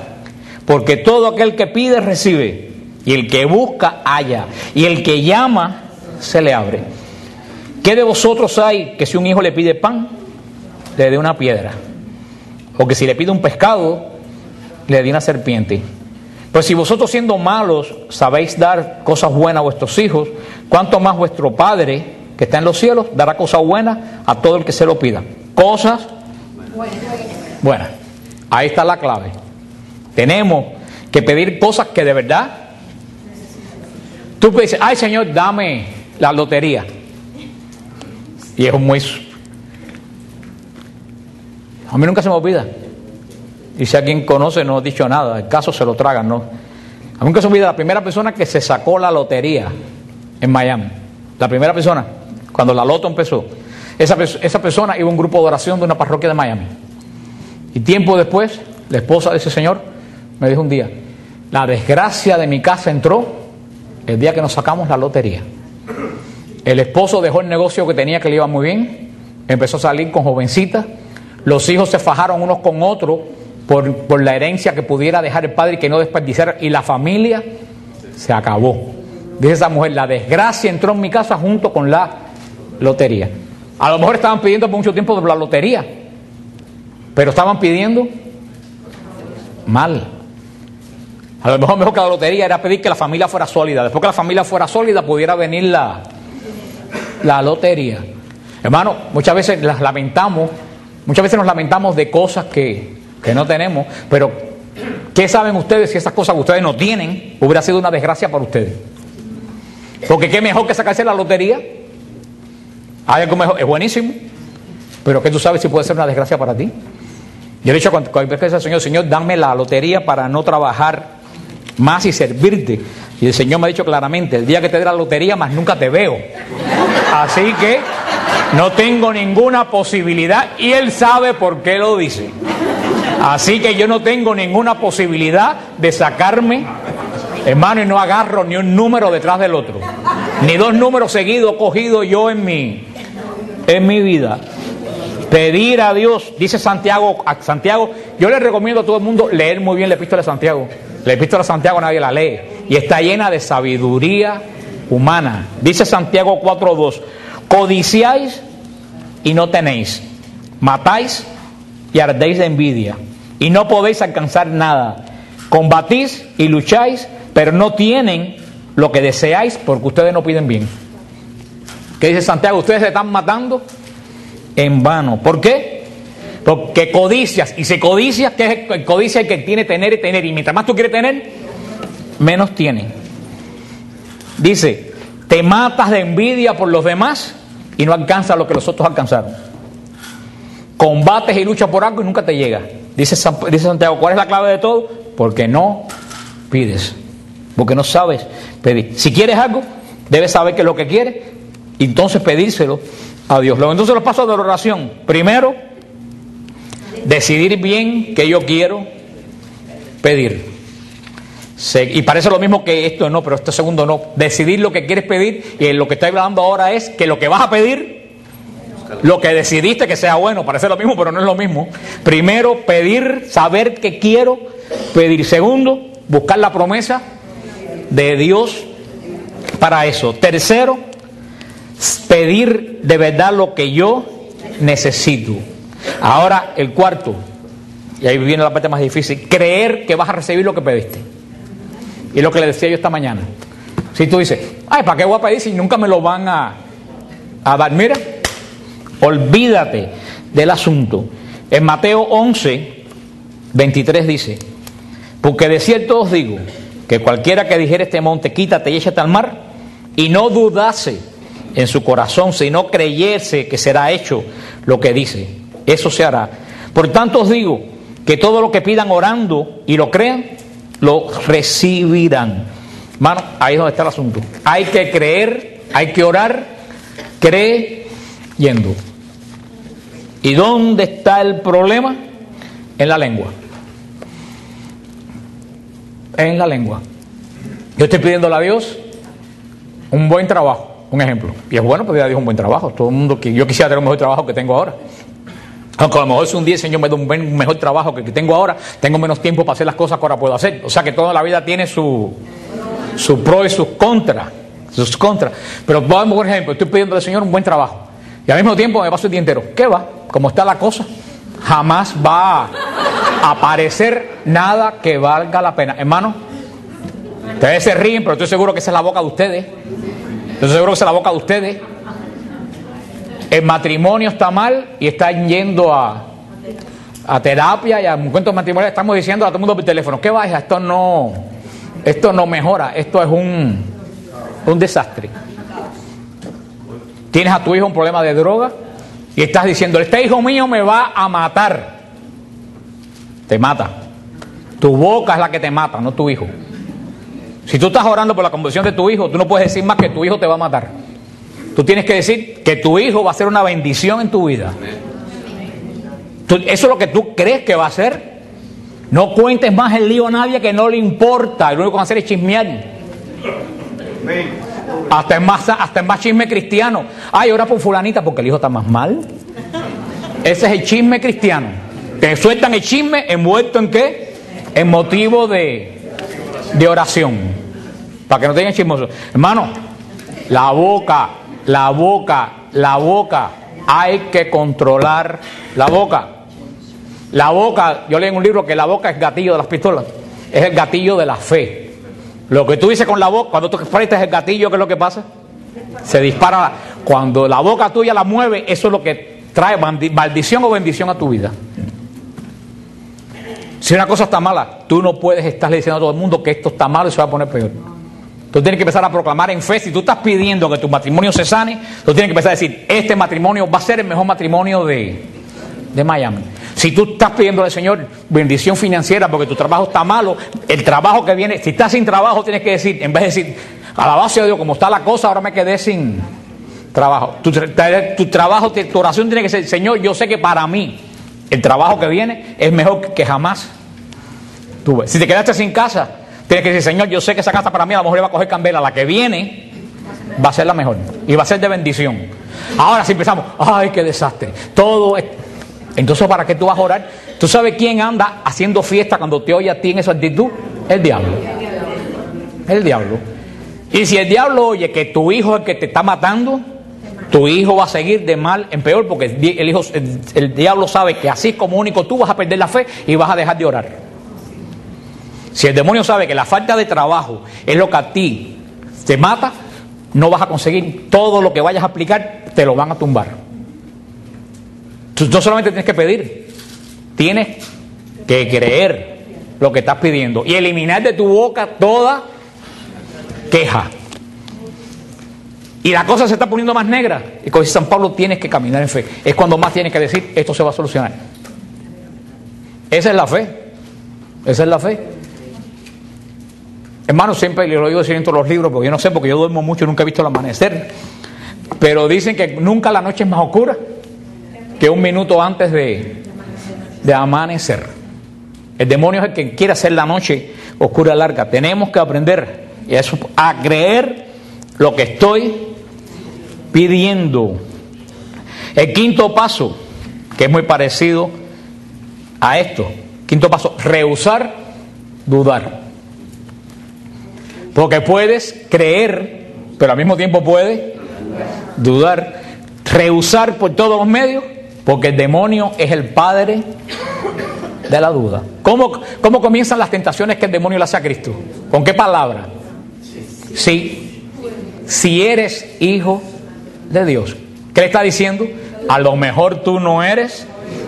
Porque todo aquel que pide recibe, Y el que busca, halla. Y el que llama, se le abre. ¿Qué de vosotros hay que si un hijo le pide pan, le dé una piedra? O que si le pide un pescado, le dé una serpiente. Pues si vosotros siendo malos sabéis dar cosas buenas a vuestros hijos, ¿cuánto más vuestro Padre que está en los cielos dará cosas buenas a todo el que se lo pida? Cosas buenas. Ahí está la clave. Tenemos que pedir cosas que de verdad. Tú dices, ay Señor, dame la lotería. Y es muy... A mí nunca se me olvida. Y si alguien conoce, no he dicho nada. El caso se lo tragan, ¿no? A mí nunca se me olvida la primera persona que se sacó la lotería en Miami. La primera persona, cuando la loto empezó. Esa persona iba a un grupo de oración de una parroquia de Miami. Y tiempo después, la esposa de ese señor me dijo un día, la desgracia de mi casa entró el día que nos sacamos la lotería. El esposo dejó el negocio que tenía, que le iba muy bien, empezó a salir con jovencitas, los hijos se fajaron unos con otros por la herencia que pudiera dejar el padre y que no desperdiciara, y la familia se acabó. Dice esa mujer, la desgracia entró en mi casa junto con la lotería. A lo mejor estaban pidiendo por mucho tiempo de la lotería, pero estaban pidiendo mal. A lo mejor que la lotería era pedir que la familia fuera sólida. Después que la familia fuera sólida pudiera venir la lotería. Hermano, muchas veces nos lamentamos de cosas que no tenemos, pero ¿qué saben ustedes si esas cosas que ustedes no tienen hubiera sido una desgracia para ustedes? Porque qué mejor que sacarse la lotería. Hay algo mejor, es buenísimo, pero ¿qué tú sabes si puede ser una desgracia para ti? Yo le he dicho cuando al Señor, dame la lotería para no trabajar más y servirte. Y el Señor me ha dicho claramente, el día que te dé la lotería más nunca te veo. Así que no tengo ninguna posibilidad, y Él sabe por qué lo dice. Así que yo no tengo ninguna posibilidad de sacarme, hermano, y no agarro ni un número detrás del otro, ni dos números seguidos cogido yo en mi vida. Pedir a Dios, dice Santiago, yo le recomiendo a todo el mundo leer muy bien la epístola de Santiago. La epístola de Santiago nadie la lee y está llena de sabiduría humana. Dice Santiago 4:2, codiciáis y no tenéis, matáis y ardéis de envidia y no podéis alcanzar nada, combatís y lucháis, pero no tienen lo que deseáis porque ustedes no piden bien. ¿Qué dice Santiago? Ustedes se están matando en vano. ¿Por qué? Porque codicias, y si codicias, ¿qué es codicia? El que tiene tener y tener, y mientras más tú quieres tener, menos tiene. Dice, te matas de envidia por los demás y no alcanzas lo que los otros alcanzaron. Combates y luchas por algo y nunca te llega. Dice Santiago, ¿cuál es la clave de todo? Porque no pides, porque no sabes pedir. Si quieres algo, debes saber qué es lo que quieres y entonces pedírselo a Dios. Entonces los pasos de la oración: primero, decidir bien qué yo quiero pedir. Y parece lo mismo que esto no, pero esto segundo no. Decidir lo que quieres pedir, y lo que estoy hablando ahora es que lo que vas a pedir, lo que decidiste que sea bueno, parece lo mismo, pero no es lo mismo. Primero, pedir, saber qué quiero pedir. Segundo, buscar la promesa de Dios para eso. Tercero, pedir de verdad lo que yo necesito. Ahora el cuarto, y ahí viene la parte más difícil: creer que vas a recibir lo que pediste. Y lo que le decía yo esta mañana, si tú dices, ay, ¿para qué voy a pedir si nunca me lo van a dar? Mira, olvídate del asunto. En Mateo 11:23 dice, porque de cierto os digo que cualquiera que dijere este monte, quítate y échate al mar, y no dudase en su corazón, sino creyese que será hecho lo que dice, eso se hará. Por tanto os digo que todo lo que pidan orando y lo crean, lo recibirán. Hermano, ahí es donde está el asunto. Hay que creer, hay que orar creyendo. ¿Y dónde está el problema? En la lengua. En la lengua. Yo estoy pidiéndole a Dios un buen trabajo, un ejemplo. Y es bueno pedir a Dios un buen trabajo. Todo el mundo, yo quisiera tener un mejor trabajo que tengo ahora. Aunque a lo mejor si un día el Señor me da un mejor trabajo que tengo ahora, tengo menos tiempo para hacer las cosas que ahora puedo hacer. O sea que toda la vida tiene su sus pros y sus contras. Pero vamos, por ejemplo, estoy pidiendo al Señor un buen trabajo y al mismo tiempo me paso el día entero. ¿Qué va? Como está la cosa, jamás va a aparecer nada que valga la pena. Hermano, ustedes se ríen, pero estoy seguro que esa es la boca de ustedes. Estoy seguro que esa es la boca de ustedes. El matrimonio está mal y están yendo a terapia y a encuentros matrimoniales. Estamos diciendo a todo el mundo por teléfono: ¿qué va? Esto no mejora, esto es un desastre. Tienes a tu hijo un problema de droga y estás diciendo: este hijo mío me va a matar. Te mata. Tu boca es la que te mata, no tu hijo. Si tú estás orando por la conversión de tu hijo, tú no puedes decir más que tu hijo te va a matar. Tú tienes que decir que tu hijo va a ser una bendición en tu vida. Eso es lo que tú crees que va a ser. No cuentes más el lío a nadie que no le importa. Lo único que van a hacer es chismear. Hasta en más chisme cristiano. Ay, ora por fulanita porque el hijo está más mal. Ese es el chisme cristiano. Te sueltan el chisme envuelto en ¿qué? En motivo de oración. Para que no tengan chismosos. Hermano, la boca. Hay que controlar la boca. La boca, yo leí en un libro que la boca es gatillo de las pistolas. Es el gatillo de la fe. Lo que tú dices con la boca, cuando tú prestas el gatillo, ¿qué es lo que pasa? Se dispara. Cuando la boca tuya la mueve, eso es lo que trae maldición o bendición a tu vida. Si una cosa está mala, tú no puedes estarle diciendo a todo el mundo que esto está malo y se va a poner peor. Tú tienes que empezar a proclamar en fe. Si tú estás pidiendo que tu matrimonio se sane, tú tienes que empezar a decir: este matrimonio va a ser el mejor matrimonio de Miami. Si tú estás pidiendo al Señor bendición financiera porque tu trabajo está malo, el trabajo que viene, si estás sin trabajo, tienes que decir, en vez de decir: alabado sea Dios, como está la cosa, ahora me quedé sin trabajo. Tu trabajo, tu oración tiene que ser: Señor, yo sé que para mí el trabajo que viene es mejor que jamás tuve. Si te quedaste sin casa, tienes que decir: Señor, yo sé que esa casa para mí a lo mejor va a coger candela, la que viene va a ser la mejor y va a ser de bendición. Ahora si empezamos: ay, qué desastre, todo es... Entonces, ¿para qué tú vas a orar? ¿Tú sabes quién anda haciendo fiesta cuando te oye a ti en esa actitud? El diablo. El diablo. Y si el diablo oye que tu hijo es el que te está matando, tu hijo va a seguir de mal en peor, porque el diablo sabe que así como único tú vas a perder la fe y vas a dejar de orar. Si el demonio sabe que la falta de trabajo es lo que a ti te mata, no vas a conseguir todo lo que vayas a aplicar, te lo van a tumbar. Tú no solamente tienes que pedir, tienes que creer lo que estás pidiendo y eliminar de tu boca toda queja. Y la cosa se está poniendo más negra. Y como dice San Pablo, tienes que caminar en fe. Es cuando más tienes que decir: esto se va a solucionar. Esa es la fe. Esa es la fe. Hermano, siempre lo digo en todos los libros, porque yo no sé, porque yo duermo mucho y nunca he visto el amanecer. Pero dicen que nunca la noche es más oscura que un minuto antes de amanecer. El demonio es el que quiere hacer la noche oscura larga. Tenemos que aprender a creer lo que estoy pidiendo. El quinto paso, que es muy parecido a esto. Quinto paso: rehusar, dudar. Porque puedes creer, pero al mismo tiempo puedes dudar. Rehusar por todos los medios, porque el demonio es el padre de la duda. ¿Cómo comienzan las tentaciones que el demonio le hace a Cristo? ¿Con qué palabra? Sí. Si eres hijo de Dios. ¿Qué le está diciendo? A lo mejor tú no eres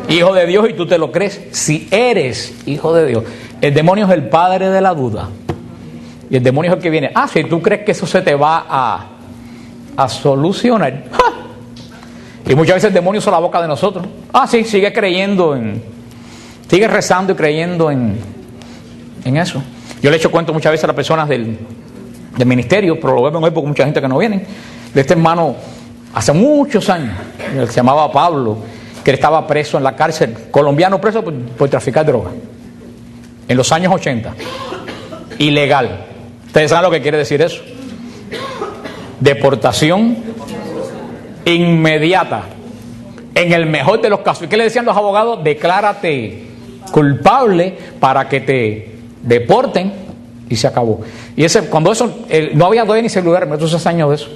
hijo de Dios y tú te lo crees. Si eres hijo de Dios. El demonio es el padre de la duda. Y el demonio es el que viene: si tú crees que eso se te va a solucionar. ¡Ja! Y muchas veces el demonio usa la boca de nosotros. Sí, sigue creyendo sigue rezando y creyendo en eso. Yo le he hecho cuento muchas veces a las personas del ministerio, pero lo vemos hoy porque mucha gente que no viene, de este hermano hace muchos años, él se llamaba Pablo, que él estaba preso en la cárcel, colombiano preso por traficar droga, en los años 80, ilegal. ¿Ustedes saben lo que quiere decir eso? Deportación inmediata, en el mejor de los casos. ¿Y qué le decían los abogados? Declárate culpable para que te deporten y se acabó. Y cuando eso, no había todavía ni celular, me esos años de eso.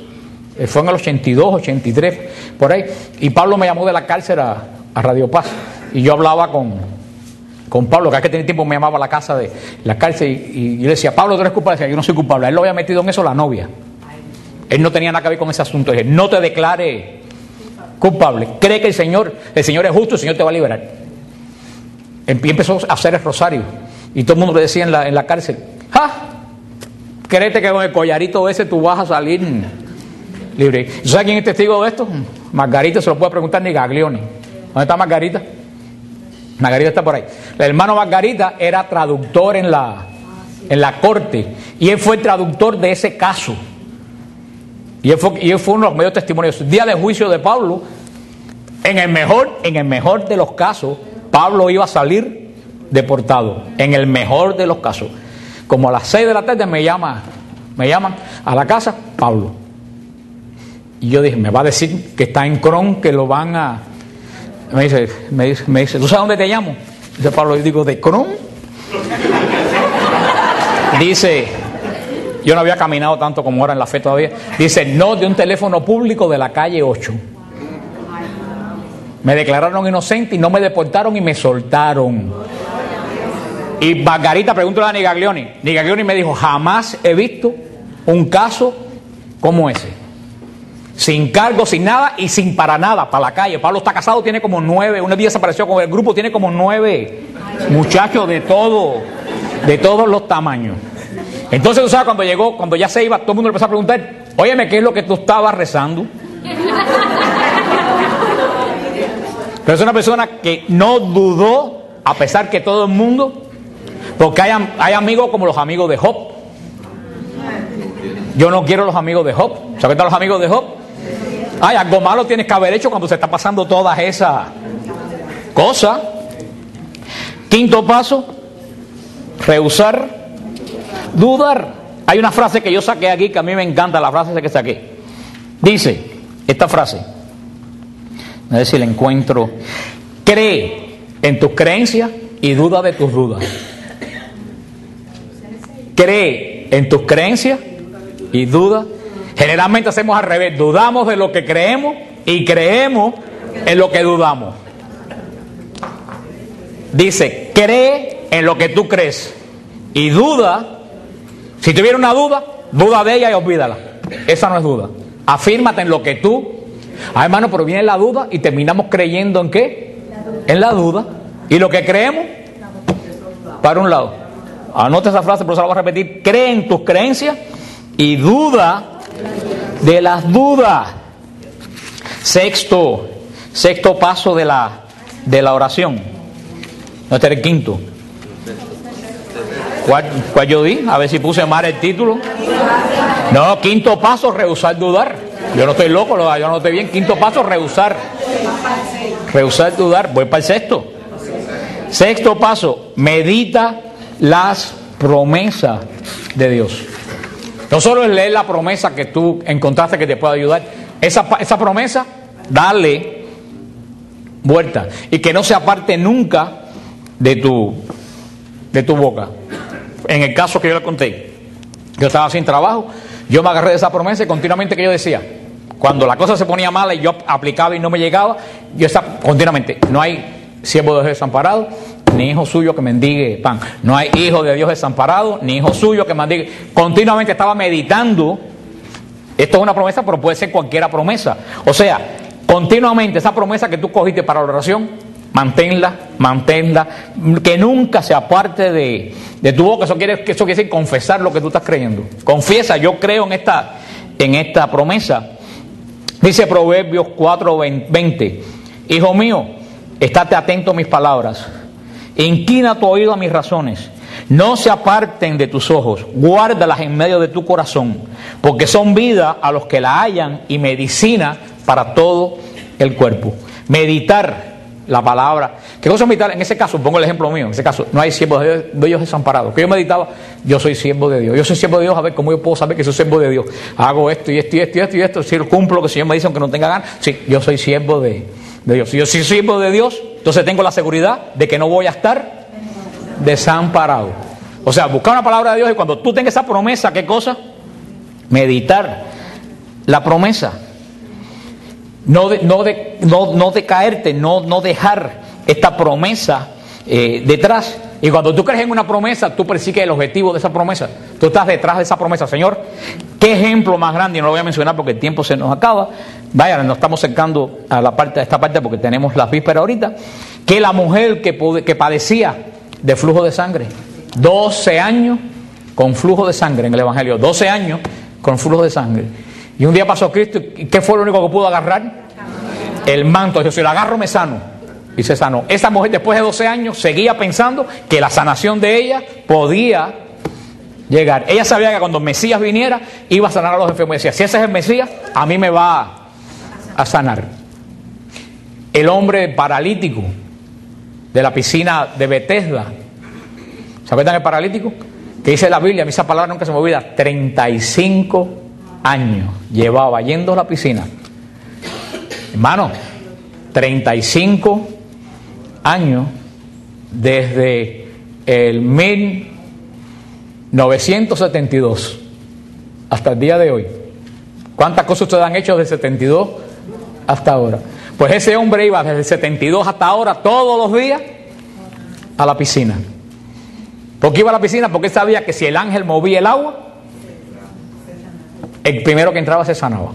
Fue en el 82, 83, por ahí. Y Pablo me llamó de la cárcel a Radio Paz. Y yo hablaba con Pablo, que aquel tiempo me llamaba a la casa de la cárcel. Y yo le decía, Pablo, tú eres culpable. Decía, yo no soy culpable. Él lo había metido en eso la novia. Él no tenía nada que ver con ese asunto. Dije, no te declare culpable. Cree que el Señor es justo, el Señor te va a liberar. Y empezó a hacer el rosario. Y todo el mundo le decía en la cárcel, ¡ja! Créete que con el collarito ese tú vas a salir libre. ¿Sabes quién es testigo de esto? Margarita, se lo puede preguntar ni Gaglioni. ¿Dónde está Margarita? Margarita está por ahí. El hermano Margarita era traductor en la corte. Y él fue el traductor de ese caso. Y él fue uno de los medios testimonios. El día del juicio de Pablo, en el mejor de los casos, Pablo iba a salir deportado. En el mejor de los casos. Como a las 6 de la tarde me llaman a la casa, Pablo. Y yo dije, me va a decir que está en Cron, que lo van a... Me dice, ¿tú sabes dónde te llamo? Dice Pablo, yo digo, ¿de Cron? Dice, yo no había caminado tanto como ahora en la fe todavía. Dice, no, de un teléfono público de la calle 8. Me declararon inocente y no me deportaron y me soltaron. Y Margarita preguntó a Nigaglioni. Nigaglioni me dijo, jamás he visto un caso como ese. Sin cargo, sin nada y sin para nada, para la calle. Pablo está casado, tiene como 9, una día desapareció con el grupo, tiene como 9 muchachos de todos los tamaños. Entonces, tú sabes, cuando ya se iba, todo el mundo le empezó a preguntar, óyeme, ¿qué es lo que tú estabas rezando? Pero es una persona que no dudó, a pesar que todo el mundo, porque hay amigos como los amigos de Job. Yo no quiero los amigos de Job. ¿Sabes qué están los amigos de Job? Ay, algo malo tienes que haber hecho cuando se está pasando todas esas cosas. Quinto paso, rehusar, dudar. Hay una frase que yo saqué aquí que a mí me encanta, la frase que saqué. Dice, esta frase, a ver si la encuentro. Cree en tus creencias y duda de tus dudas. Cree en tus creencias y duda. Generalmente hacemos al revés, dudamos de lo que creemos y creemos en lo que dudamos. Dice, cree en lo que tú crees y duda. Si tuviera una duda, duda de ella y olvídala. Esa no es duda. Afírmate en lo que tú. Ah, hermano, pero viene la duda y terminamos creyendo en ¿qué? En la duda. Y lo que creemos, para un lado. Anota esa frase, pero se la voy a repetir. Cree en tus creencias y duda de las dudas. Sexto paso de la oración. No, este era el quinto. ¿Cuál yo di? A ver si puse mal el título. No, quinto paso, rehusar dudar. Yo no estoy loco, yo no estoy bien. Quinto paso, rehusar dudar. Voy para el sexto. Sexto paso, medita las promesas de Dios. No solo es leer la promesa que tú encontraste que te pueda ayudar. Esa promesa, dale vuelta. Y que no se aparte nunca de tu boca. En el caso que yo le conté, yo estaba sin trabajo, yo me agarré de esa promesa y continuamente que yo decía, cuando la cosa se ponía mala y yo aplicaba y no me llegaba, yo estaba continuamente, no hay siervo de Dios desamparado, ni hijo suyo que mendigue pan. No hay hijo de Dios desamparado, ni hijo suyo que mendigue. Continuamente estaba meditando. Esto es una promesa, pero puede ser cualquier promesa. O sea, continuamente esa promesa que tú cogiste para la oración, manténla, que nunca se aparte de tu boca. Eso quiere decir confesar lo que tú estás creyendo. Confiesa, yo creo en esta promesa. Dice Proverbios 4:20, hijo mío, estate atento a mis palabras, inclina tu oído a mis razones, no se aparten de tus ojos, guárdalas en medio de tu corazón, porque son vida a los que la hallan y medicina para todo el cuerpo. Meditar la palabra. ¿Qué cosa es meditar? En ese caso, pongo el ejemplo mío, en ese caso no hay siervo de Dios desamparado. Que yo meditaba, yo soy siervo de Dios. Yo soy siervo de Dios, a ver cómo yo puedo saber que soy siervo de Dios. Hago esto y esto y esto y esto y esto. Si cumplo lo que el Señor me dice aunque no tenga ganas, sí, yo soy siervo de Dios. Si yo soy siervo de Dios, entonces tengo la seguridad de que no voy a estar desamparado. O sea, buscar una palabra de Dios y cuando tú tengas esa promesa, ¿qué cosa? Meditar la promesa. No decaerte, no dejar esta promesa detrás. Y cuando tú crees en una promesa, tú persigues el objetivo de esa promesa. Tú estás detrás de esa promesa. Señor, ¿qué ejemplo más grande? Y no lo voy a mencionar porque el tiempo se nos acaba. Vaya, nos estamos acercando a esta parte porque tenemos las vísperas ahorita. Que la mujer que padecía de flujo de sangre, 12 años con flujo de sangre en el Evangelio, 12 años con flujo de sangre. Y un día pasó Cristo, ¿y qué fue lo único que pudo agarrar? El manto. Dijo, si lo agarro me sano. Y se sanó. Esa mujer después de 12 años seguía pensando que la sanación de ella podía llegar. Ella sabía que cuando el Mesías viniera iba a sanar a los enfermos. Decía, si ese es el Mesías, a mí me va a sanar. El hombre paralítico de la piscina de Betesda. ¿Se acuerdan el paralítico? Que dice la Biblia, a mí esa palabra nunca se me olvida, 35 años llevaba yendo a la piscina. Hermano, 35 años desde el 1972 hasta el día de hoy. ¿Cuántas cosas ustedes han hecho desde el 72 hasta ahora? Pues ese hombre iba desde el 72 hasta ahora todos los días a la piscina. ¿Por qué iba a la piscina? Porque él sabía que si el ángel movía el agua, el primero que entraba se sanaba.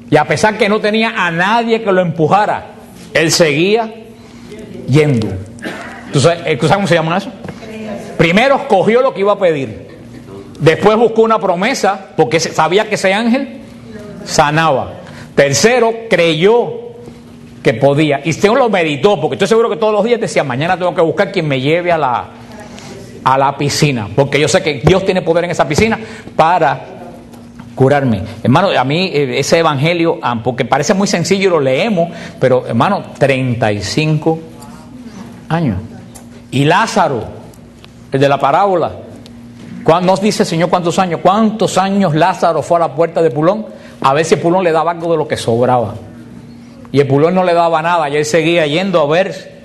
Y a pesar que no tenía a nadie que lo empujara, él seguía yendo. ¿Tú sabes cómo se llama eso? Primero escogió lo que iba a pedir. Después buscó una promesa porque sabía que ese ángel sanaba. Tercero, creyó que podía. Y usted lo meditó, porque estoy seguro que todos los días decía, mañana tengo que buscar quien me lleve a la piscina. Porque yo sé que Dios tiene poder en esa piscina para curarme. Hermano, a mí ese evangelio, porque parece muy sencillo y lo leemos, pero hermano, 35 años. Y Lázaro, el de la parábola, cuando nos dice el Señor cuántos años Lázaro fue a la puerta de Pulón a ver si el Pulón le daba algo de lo que sobraba. Y el Pulón no le daba nada y él seguía yendo a ver.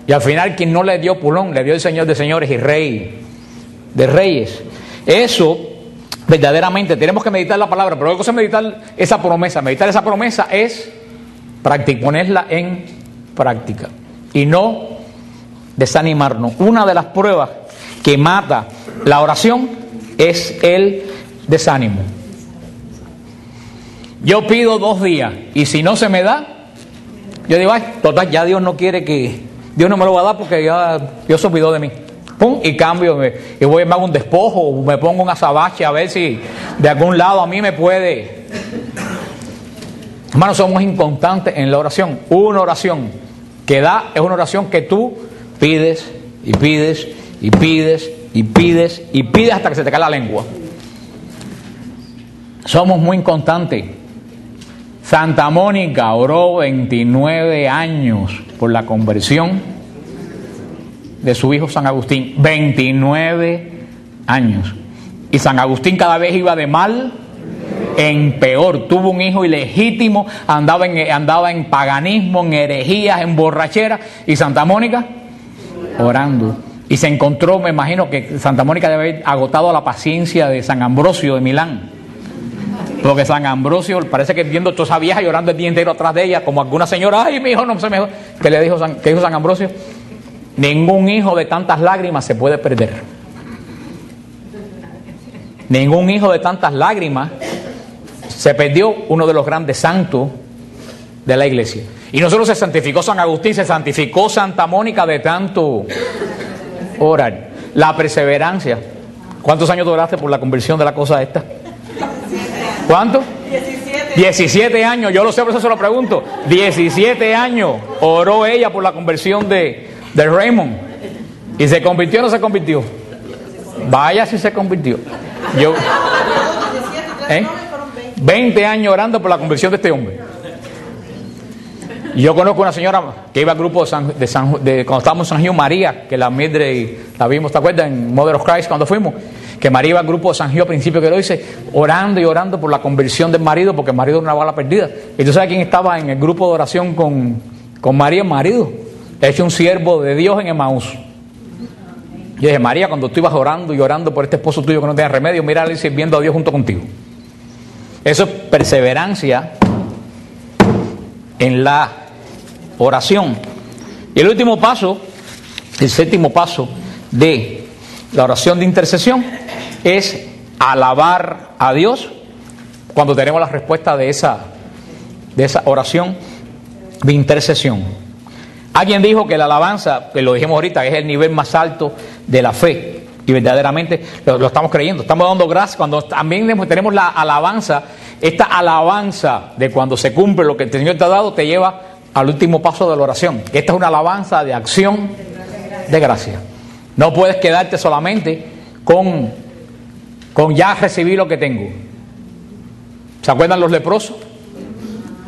Y al final quien no le dio Pulón, le dio el Señor de señores y Rey de reyes. Eso verdaderamente tenemos que meditar la palabra, pero luego es meditar esa promesa. Meditar esa promesa es ponerla en práctica y no desanimarnos. Una de las pruebas que mata la oración es el desánimo. Yo pido 2 días y si no se me da, yo digo, ay, total, ya Dios no quiere Dios no me lo va a dar porque ya Dios se olvidó de mí. Pum, y cambio, y voy a me hago un despojo, me pongo un azabache a ver si de algún lado a mí me puede. Hermanos, somos inconstantes en la oración. Una oración que da es una oración que tú pides y pides y pides y pides y pides hasta que se te cae la lengua. Somos muy inconstantes. Santa Mónica oró 29 años por la conversión de su hijo San Agustín. 29 años. Y San Agustín cada vez iba de mal en peor. Tuvo un hijo ilegítimo, andaba en paganismo, en herejías, en borrachera. Y Santa Mónica orando. Y se encontró, me imagino que Santa Mónica debe haber agotado la paciencia de San Ambrosio de Milán. Porque San Ambrosio parece que viendo toda esa vieja llorando el día entero atrás de ella, como alguna señora, ay, mi hijo no se me... ¿Qué le dijo San Ambrosio? Ningún hijo de tantas lágrimas se puede perder. Ningún hijo de tantas lágrimas se perdió, uno de los grandes santos de la iglesia. Y no solo se santificó San Agustín, se santificó Santa Mónica de tanto orar. La perseverancia. ¿Cuántos años duraste por la conversión de la cosa esta? ¿Cuánto? 17 años, yo lo sé, por eso se lo pregunto. 17 años oró ella por la conversión de Raymond. ¿Y se convirtió o no se convirtió? Vaya si se convirtió. 20 años orando por la conversión de este hombre. Yo conozco una señora que iba al grupo cuando estábamos en San Gio, María, que la Mildred la vimos, ¿te acuerdas? En Mother of Christ cuando fuimos. Que María iba al grupo de San Gio al principio, que lo dice, orando y orando por la conversión del marido, porque el marido era una bala perdida. ¿Y tú sabes quién estaba en el grupo de oración con María? El marido. De hecho, un siervo de Dios en Emaús. Yo dije, María, cuando tú ibas orando y orando por este esposo tuyo que no tenía remedio, mira y sirviendo a Dios junto contigo. Eso es perseverancia en la oración. Y el último paso, el séptimo paso de la oración de intercesión es alabar a Dios cuando tenemos la respuesta de esa oración de intercesión. Alguien dijo que la alabanza, que lo dijimos ahorita, es el nivel más alto de la fe. Y verdaderamente lo estamos creyendo. Estamos dando gracias cuando también tenemos la alabanza. Esta alabanza de cuando se cumple lo que el Señor te ha dado te lleva al último paso de la oración. Esta es una alabanza de acción de gracia. No puedes quedarte solamente con ya recibí lo que tengo. ¿Se acuerdan los leprosos?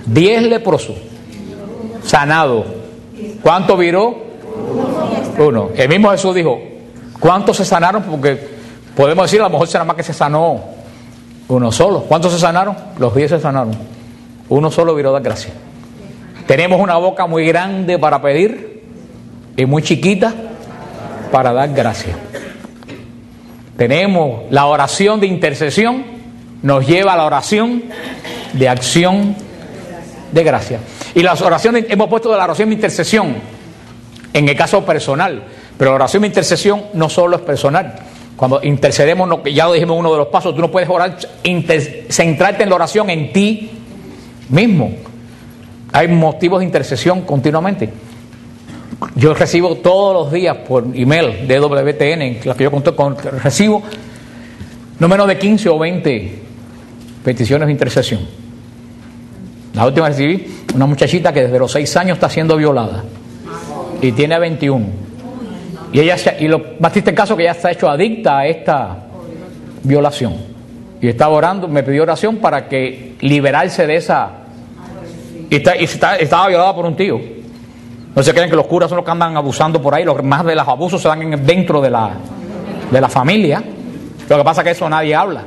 10 leprosos sanados. ¿Cuánto viró? 1. El mismo Jesús dijo, ¿cuántos se sanaron? Porque podemos decir, a lo mejor será más que se sanó uno solo. ¿Cuántos se sanaron? Los 10 se sanaron. Uno solo viró de gracia. Tenemos una boca muy grande para pedir y muy chiquita para dar gracia. Tenemos la oración de intercesión, nos lleva a la oración de acción de gracia. Y las oraciones, hemos puesto de la oración de intercesión en el caso personal, pero la oración de intercesión no solo es personal. Cuando intercedemos, ya lo dijimos en uno de los pasos, tú no puedes orar, centrarte en la oración en ti mismo. Hay motivos de intercesión continuamente. Yo recibo todos los días por email de WTN, la que yo recibo no menos de 15 o 20 peticiones de intercesión. La última recibí una muchachita que desde los 6 años está siendo violada y tiene 21. Y lo más triste el caso es que ella está hecho adicta a esta violación. Y estaba orando, me pidió oración para que liberarse de esa. Estaba violada por un tío. No se creen que los curas son los que andan abusando por ahí. Los más de los abusos se dan dentro de la familia. Lo que pasa es que eso nadie habla.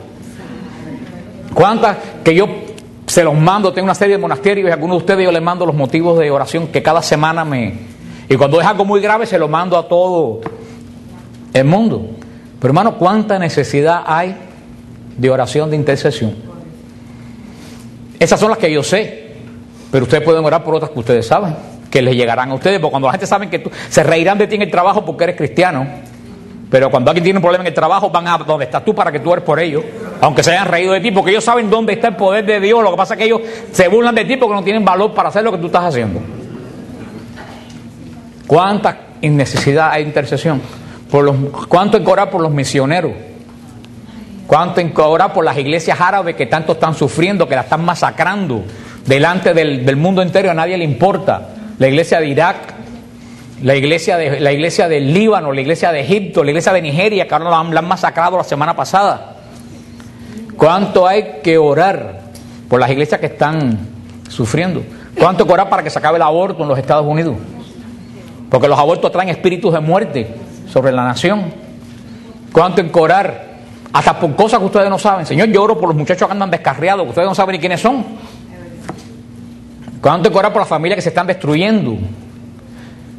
¿Cuántas que yo se los mando? Tengo una serie de monasterios y a algunos de ustedes yo les mando los motivos de oración que cada semana y cuando es algo muy grave se lo mando a todo el mundo. Pero hermano, ¿cuánta necesidad hay de oración de intercesión? Esas son las que yo sé, pero ustedes pueden orar por otras que ustedes saben, que les llegarán a ustedes, porque cuando la gente sabe que se reirán de ti en el trabajo porque eres cristiano, pero cuando alguien tiene un problema en el trabajo van a donde estás tú para que tú ores por ellos, aunque se hayan reído de ti, porque ellos saben dónde está el poder de Dios. Lo que pasa es que ellos se burlan de ti porque no tienen valor para hacer lo que tú estás haciendo. ¿Cuánta necesidad hay de intercesión? ¿Cuánto hay que orar por los misioneros? ¿Cuánto hay que orar por las iglesias árabes que tanto están sufriendo, que la están masacrando delante del mundo entero? A nadie le importa. La iglesia de Irak, la iglesia del Líbano, la iglesia de Egipto, la iglesia de Nigeria, que ahora la han masacrado la semana pasada. ¿Cuánto hay que orar por las iglesias que están sufriendo? ¿Cuánto hay que orar para que se acabe el aborto en los Estados Unidos? Porque los abortos traen espíritus de muerte sobre la nación. ¿Cuánto hay que orar? Hasta por cosas que ustedes no saben. Señor, yo oro por los muchachos que andan descarriados, que ustedes no saben ni quiénes son. ¿Cuánto hay que orar por las familias que se están destruyendo?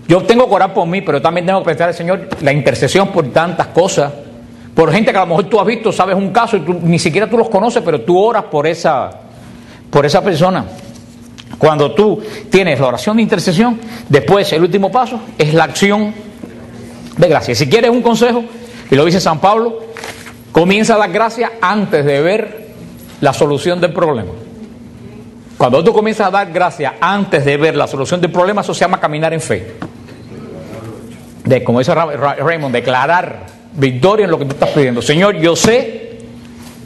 Yo tengo que orar por mí, pero también tengo que prestar al Señor la intercesión por tantas cosas. Por gente que a lo mejor tú has visto, sabes un caso y ni siquiera tú los conoces, pero tú oras por esa persona. Cuando tú tienes la oración de intercesión, después el último paso es la acción de gracia. Si quieres un consejo, y lo dice San Pablo, comienza a dar gracias antes de ver la solución del problema. Cuando tú comienzas a dar gracias antes de ver la solución del problema, eso se llama caminar en fe. Como dice Raymond, declarar victoria en lo que tú estás pidiendo. Señor, yo sé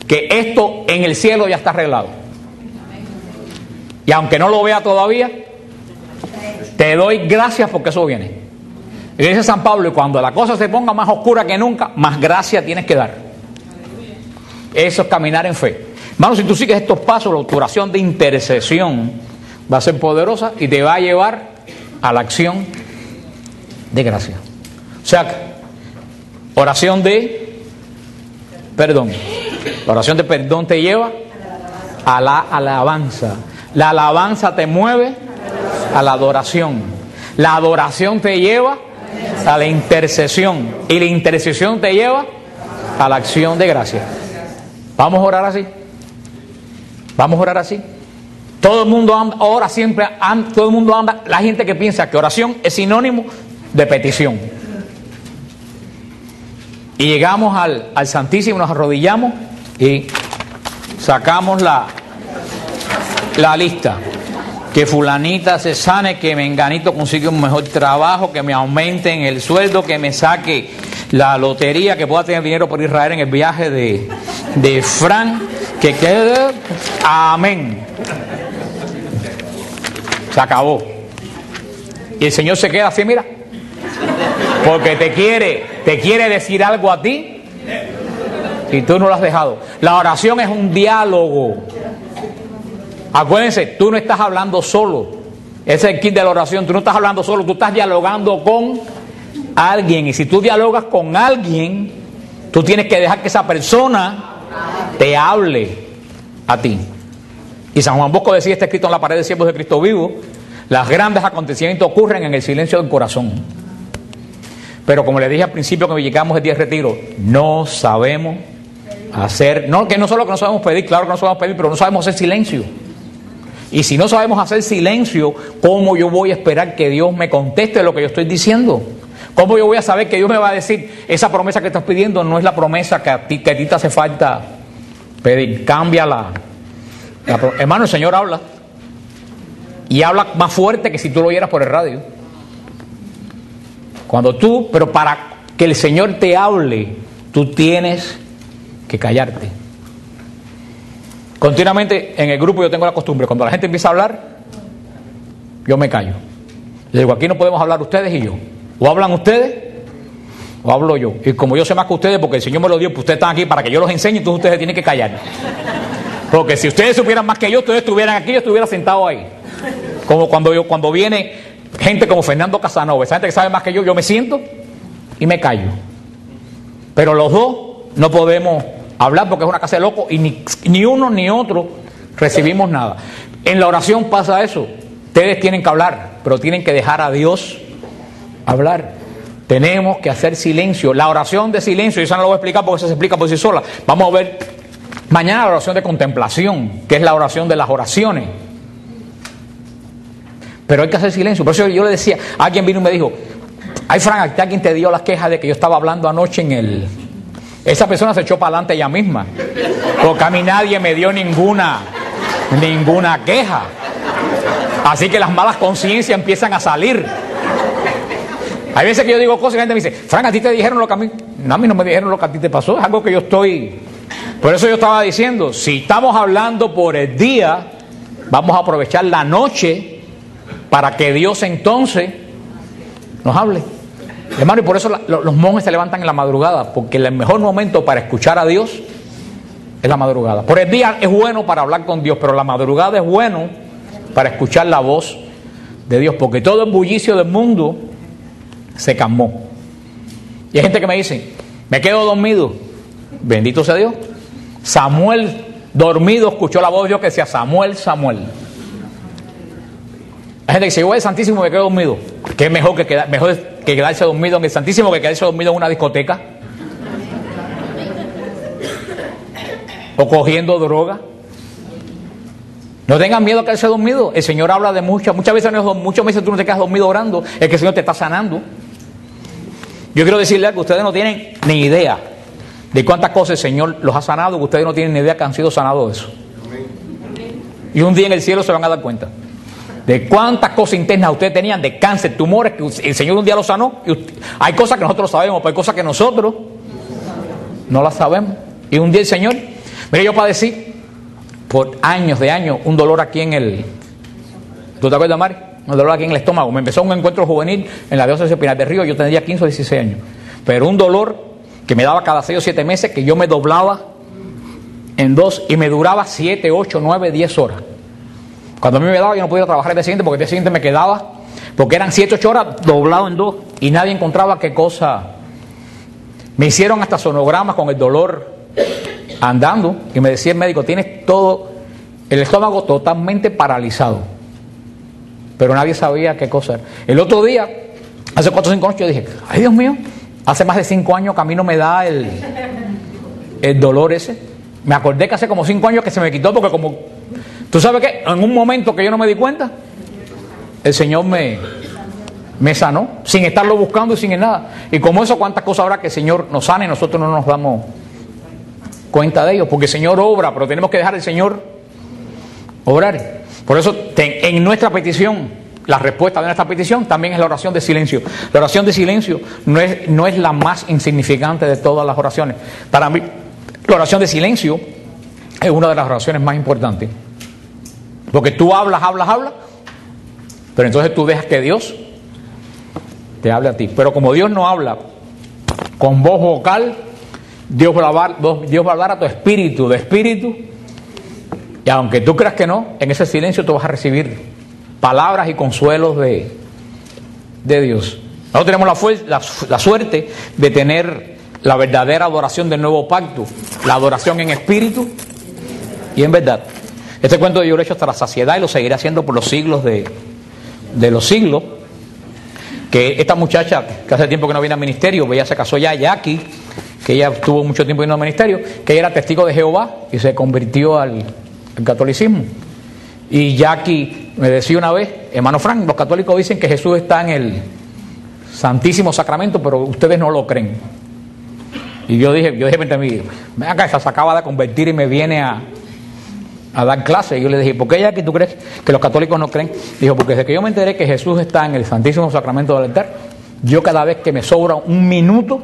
que esto en el cielo ya está arreglado. Y aunque no lo vea todavía, te doy gracias porque eso viene. Y dice San Pablo, y cuando la cosa se ponga más oscura que nunca, más gracia tienes que dar. Eso es caminar en fe. Hermano, si tú sigues estos pasos, la oración de intercesión va a ser poderosa y te va a llevar a la acción de gracia. O sea, oración de perdón. La oración de perdón te lleva a la alabanza. La alabanza te mueve a la adoración. La adoración te lleva a la intercesión. Y la intercesión te lleva a la acción de gracia. Vamos a orar así. Vamos a orar así. Todo el mundo ora siempre, todo el mundo anda. La gente que piensa que oración es sinónimo de petición. Y llegamos al Santísimo, nos arrodillamos y sacamos la lista. Que fulanita se sane, que menganito consiga un mejor trabajo, que me aumenten el sueldo, que me saque la lotería, que pueda tener dinero por Israel en el viaje de Fran, que quede. Amén. Se acabó. Y el Señor se queda así, mira. Porque te quiere decir algo a ti y tú no lo has dejado. La oración es un diálogo. Acuérdense, tú no estás hablando solo. Ese es el kit de la oración. Tú no estás hablando solo, tú estás dialogando con alguien. Y si tú dialogas con alguien, tú tienes que dejar que esa persona te hable a ti. Y San Juan Bosco decía, está escrito en la pared de Siervos de Cristo Vivo, los grandes acontecimientos ocurren en el silencio del corazón. Pero como le dije al principio que llegamos el día de retiro, no sabemos hacer, que no solo que no sabemos pedir, claro que no sabemos pedir, pero no sabemos hacer silencio. Y si no sabemos hacer silencio, ¿cómo yo voy a esperar que Dios me conteste lo que yo estoy diciendo? ¿Cómo yo voy a saber que Dios me va a decir, esa promesa que estás pidiendo no es la promesa que a ti te hace falta pedir? Cámbiala. Hermano, el Señor habla. Y habla más fuerte que si tú lo oyeras por el radio. Pero para que el Señor te hable, tú tienes que callarte. Continuamente en el grupo yo tengo la costumbre, cuando la gente empieza a hablar, yo me callo. Le digo, aquí no podemos hablar ustedes y yo. O hablan ustedes, o hablo yo. Y como yo sé más que ustedes, porque el Señor me lo dio, pues ustedes están aquí para que yo los enseñe, entonces ustedes tienen que callar. Porque si ustedes supieran más que yo, ustedes estuvieran aquí, yo estuviera sentado ahí. Como cuando viene gente como Fernando Casanova, esa gente que sabe más que yo me siento y me callo. Pero los dos no podemos hablar porque es una casa de locos y ni uno ni otro recibimos nada. En la oración pasa eso. Ustedes tienen que hablar, pero tienen que dejar a Dios hablar. Tenemos que hacer silencio. La oración de silencio, yo eso no lo voy a explicar porque eso se explica por sí sola. Vamos a ver mañana la oración de contemplación, que es la oración de las oraciones. Pero hay que hacer silencio. Por eso yo le decía, alguien vino y me dijo, ay Frank, alguien te dio las quejas de que yo estaba hablando anoche en el... Esa persona se echó para adelante ella misma, porque a mí nadie me dio ninguna queja. Así que las malas conciencias empiezan a salir. Hay veces que yo digo cosas y la gente me dice, Frank, a ti te dijeron lo que a mí... No, a mí no me dijeron lo que a ti te pasó, es algo que yo estoy... Por eso yo estaba diciendo, si estamos hablando por el día, vamos a aprovechar la noche para que Dios entonces nos hable. Hermano, y por eso los monjes se levantan en la madrugada, porque el mejor momento para escuchar a Dios es la madrugada. Por el día es bueno para hablar con Dios, pero la madrugada es bueno para escuchar la voz de Dios, porque todo el bullicio del mundo se calmó. Y hay gente que me dice, me quedo dormido. Bendito sea Dios. Samuel, dormido, escuchó la voz de Dios que decía, Samuel, Samuel. Hay gente que dice, yo voy al Santísimo y me quedo dormido. ¿Qué es mejor que quedarse dormido en el Santísimo que quedarse dormido en una discoteca? O cogiendo droga. No tengan miedo a quedarse dormido. El Señor habla de muchas veces tú no te quedas dormido orando, es que el Señor te está sanando. Yo quiero decirle que ustedes no tienen ni idea de cuántas cosas el Señor los ha sanado, que ustedes no tienen ni idea que han sido sanados de eso. Y un día en el cielo se van a dar cuenta de cuántas cosas internas ustedes tenían, de cáncer, tumores, que el Señor un día los sanó. Y hay cosas que nosotros sabemos, pero hay cosas que nosotros no las sabemos. Y un día el Señor, mire, yo padecí por años un dolor aquí en el... ¿Tú te acuerdas, Mari? Un dolor aquí en el estómago. Me empezó un encuentro juvenil en la diócesis de Pinar del Río, yo tendría 15 o 16 años. Pero un dolor que me daba cada 6 o 7 meses, que yo me doblaba en dos y me duraba 7, 8, 9, 10 horas. Cuando a mí me daba, yo no podía trabajar el día siguiente porque el día siguiente me quedaba, porque eran 7, 8 horas doblado en dos y nadie encontraba qué cosa. Me hicieron hasta sonogramas con el dolor andando y me decía el médico, tienes todo el estómago totalmente paralizado. Pero nadie sabía qué cosa era. El otro día Hace 4 o 5 años yo dije, ay Dios mío, hace más de 5 años que a mí no me da el dolor ese. Me acordé que hace como 5 años que se me quitó porque como, ¿tú sabes qué? En un momento que yo no me di cuenta, el Señor me sanó, sin estarlo buscando y sin nada. Y como eso, ¿cuántas cosas habrá que el Señor nos sane y nosotros no nos damos cuenta de ello? Porque el Señor obra, pero tenemos que dejar al Señor obrar. Por eso en nuestra petición, la respuesta de nuestra petición también es la oración de silencio. La oración de silencio no es la más insignificante de todas las oraciones. Para mí, la oración de silencio es una de las oraciones más importantes. Porque tú hablas, pero entonces tú dejas que Dios te hable a ti. Pero como Dios no habla con voz vocal, Dios va a hablar a tu espíritu, de espíritu. Y aunque tú creas que no, en ese silencio tú vas a recibir palabras y consuelos de Dios. Nosotros tenemos la suerte de tener la verdadera adoración del nuevo pacto, la adoración en espíritu y en verdad. Este cuento yo lo he hecho hasta la saciedad y lo seguiré haciendo por los siglos de los siglos. Que esta muchacha, que hace tiempo que no viene al ministerio, ella se casó ya, Jackie, que ella estuvo mucho tiempo yendo al ministerio, que ella era testigo de Jehová y se convirtió al catolicismo. Y Jackie me decía una vez, hermano Frank, los católicos dicen que Jesús está en el Santísimo Sacramento, pero ustedes no lo creen. Y yo dije frente a mí, ven acá, esa se acaba de convertir y me viene a dar clase. Y yo le dije, ¿por qué Jackie tú crees que los católicos no creen? Dijo, porque desde que yo me enteré que Jesús está en el Santísimo Sacramento del altar, yo cada vez que me sobra un minuto,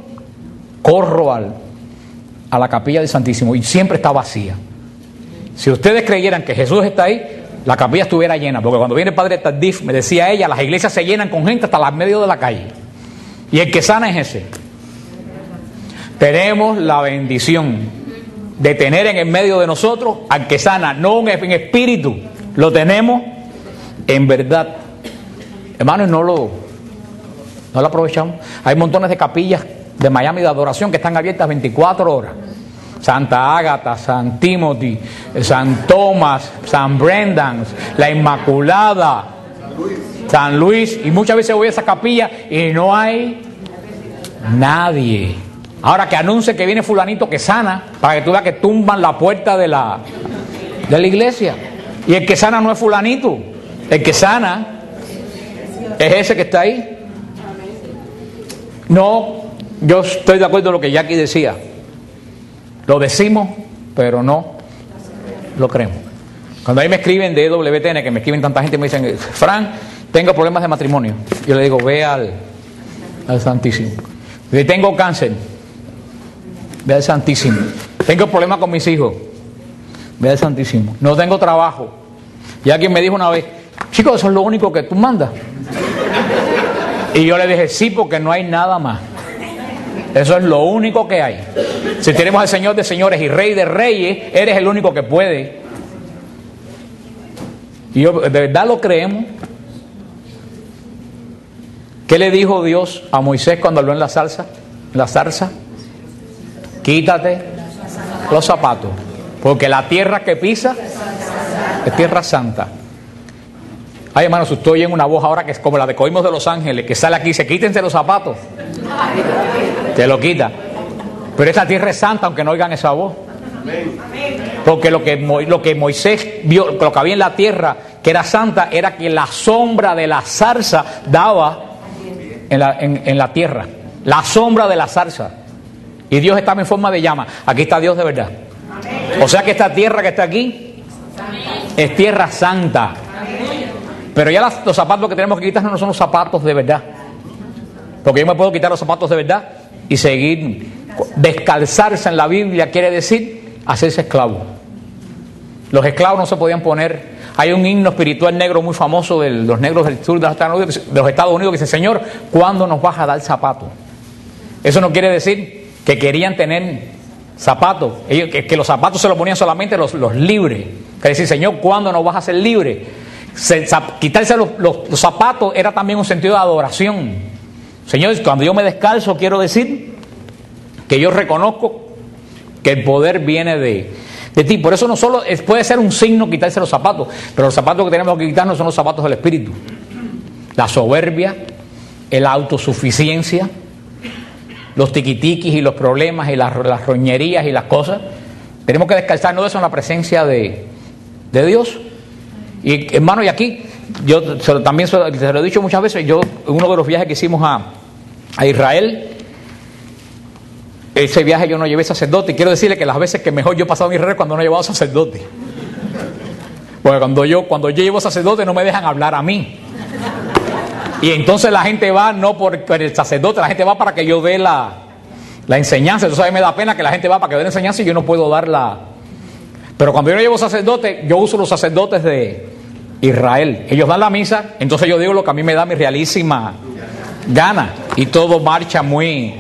corro a la capilla del Santísimo y siempre está vacía. Si ustedes creyeran que Jesús está ahí, la capilla estuviera llena, porque cuando viene el padre Tardif, me decía ella, las iglesias se llenan con gente hasta el medio de la calle. Y el que sana es ese. Tenemos la bendición de tener en el medio de nosotros al que sana, no en espíritu, lo tenemos en verdad. Hermanos, no lo aprovechamos. Hay montones de capillas de Miami de adoración que están abiertas 24 horas. Santa Ágata, San Timothy, San Tomás, San Brendan, la Inmaculada, San Luis, y muchas veces voy a esa capilla y no hay nadie. Ahora que anuncie que viene fulanito que sana, para que tú veas que tumban la puerta de la iglesia. Y el que sana no es fulanito, el que sana es ese que está ahí. No, yo estoy de acuerdo con lo que Jackie decía. Lo decimos, pero no lo creemos. Cuando ahí me escriben de EWTN, que me escriben tanta gente, me dicen, Fran, tengo problemas de matrimonio. Yo le digo, ve al Santísimo. Yo tengo cáncer, ve al Santísimo. Tengo problemas con mis hijos, ve al Santísimo. No tengo trabajo. Y alguien me dijo una vez, chicos, eso es lo único que tú mandas. Y yo le dije, sí, porque no hay nada más. Eso es lo único que hay. Si tenemos al Señor de señores y Rey de reyes, eres el único que puede. Y yo, ¿de verdad lo creemos? ¿Qué le dijo Dios a Moisés cuando habló en la zarza? Quítate los zapatos, porque la tierra que pisa es tierra santa. Ay, hermanos, estoy en una voz ahora que es como la de Coimos de Los Ángeles, que sale aquí y dice, quítense los zapatos. Te lo quita. Pero esa tierra es santa, aunque no oigan esa voz. Porque lo que Moisés vio, lo que había en la tierra, que era santa, era que la sombra de la zarza daba en la tierra. La sombra de la zarza. Y Dios estaba en forma de llama. Aquí está Dios de verdad. O sea que esta tierra que está aquí es tierra santa. Pero ya los zapatos que tenemos que quitarnos no son los zapatos de verdad. Porque yo me puedo quitar los zapatos de verdad y seguir. Descalzarse en la Biblia quiere decir hacerse esclavo. Los esclavos no se podían poner. Hay un himno espiritual negro muy famoso de los negros del sur de los Estados Unidos que dice, Señor, ¿cuándo nos vas a dar zapatos? Eso no quiere decir que querían tener zapatos. Ellos, que los zapatos se los ponían solamente los libres. Quiere decir, Señor, ¿cuándo nos vas a hacer libres? Quitarse los zapatos era también un sentido de adoración. Señor, cuando yo me descalzo, quiero decir que yo reconozco que el poder viene de ti. Por eso no solo puede ser un signo quitarse los zapatos, pero los zapatos que tenemos que quitarnos son los zapatos del Espíritu. La soberbia, la autosuficiencia, los tiquitiquis y los problemas y las roñerías y las cosas. Tenemos que descansarnos de eso en la presencia de Dios. Y hermano, y aquí, yo también se lo he dicho muchas veces, yo en uno de los viajes que hicimos a Israel, ese viaje yo no llevé sacerdote, y quiero decirle que las veces que mejor yo he pasado en Israel es cuando no he llevado sacerdote. Porque cuando yo llevo sacerdote no me dejan hablar a mí. Y entonces la gente va no por el sacerdote, la gente va para que yo dé la enseñanza. Entonces a mí me da pena que la gente va para que dé la enseñanza y yo no puedo dar la... Pero cuando yo no llevo sacerdote, yo uso los sacerdotes de Israel. Ellos dan la misa, entonces yo digo lo que a mí me da mi realísima gana. Y todo marcha muy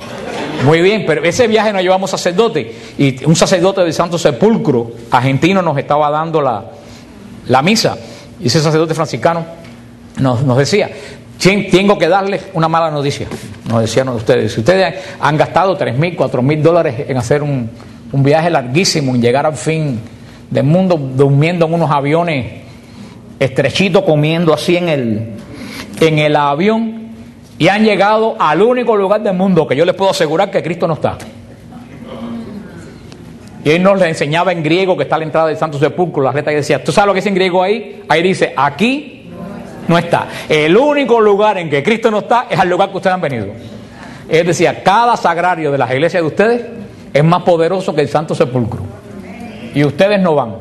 bien. Pero ese viaje no llevamos sacerdote. Y un sacerdote del Santo Sepulcro argentino nos estaba dando la misa. Y ese sacerdote franciscano nos decía... Tengo que darles una mala noticia, nos decían ustedes. Si ustedes han gastado $3,000, $4,000 en hacer un viaje larguísimo, en llegar al fin del mundo, durmiendo en unos aviones estrechitos, comiendo así en el avión, y han llegado al único lugar del mundo que yo les puedo asegurar que Cristo no está. Y él nos le enseñaba en griego, que está a la entrada del Santo Sepulcro, la reta, y decía, ¿tú sabes lo que dice en griego ahí? Ahí dice, aquí no está. El único lugar en que Cristo no está es al lugar que ustedes han venido. Él decía, cada sagrario de las iglesias de ustedes es más poderoso que el Santo Sepulcro. Y ustedes no van.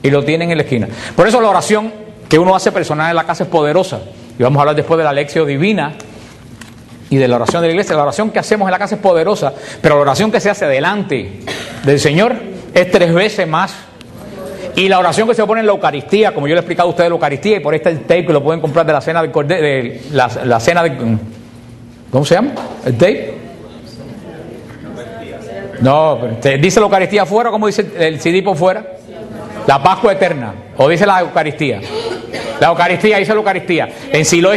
Y lo tienen en la esquina. Por eso la oración que uno hace personal en la casa es poderosa. Y vamos a hablar después de la lección divina y de la oración de la iglesia. La oración que hacemos en la casa es poderosa, pero la oración que se hace delante del Señor es 3 veces más. Y la oración que se pone en la Eucaristía, como yo le he explicado a ustedes la Eucaristía, y por este tape que lo pueden comprar de la cena del Cordero, de la cena de... ¿Cómo se llama? ¿El tape? No, dice la Eucaristía afuera, ¿cómo dice el CD por fuera? La Pascua Eterna, o dice la Eucaristía. La Eucaristía, dice la Eucaristía. En Siloé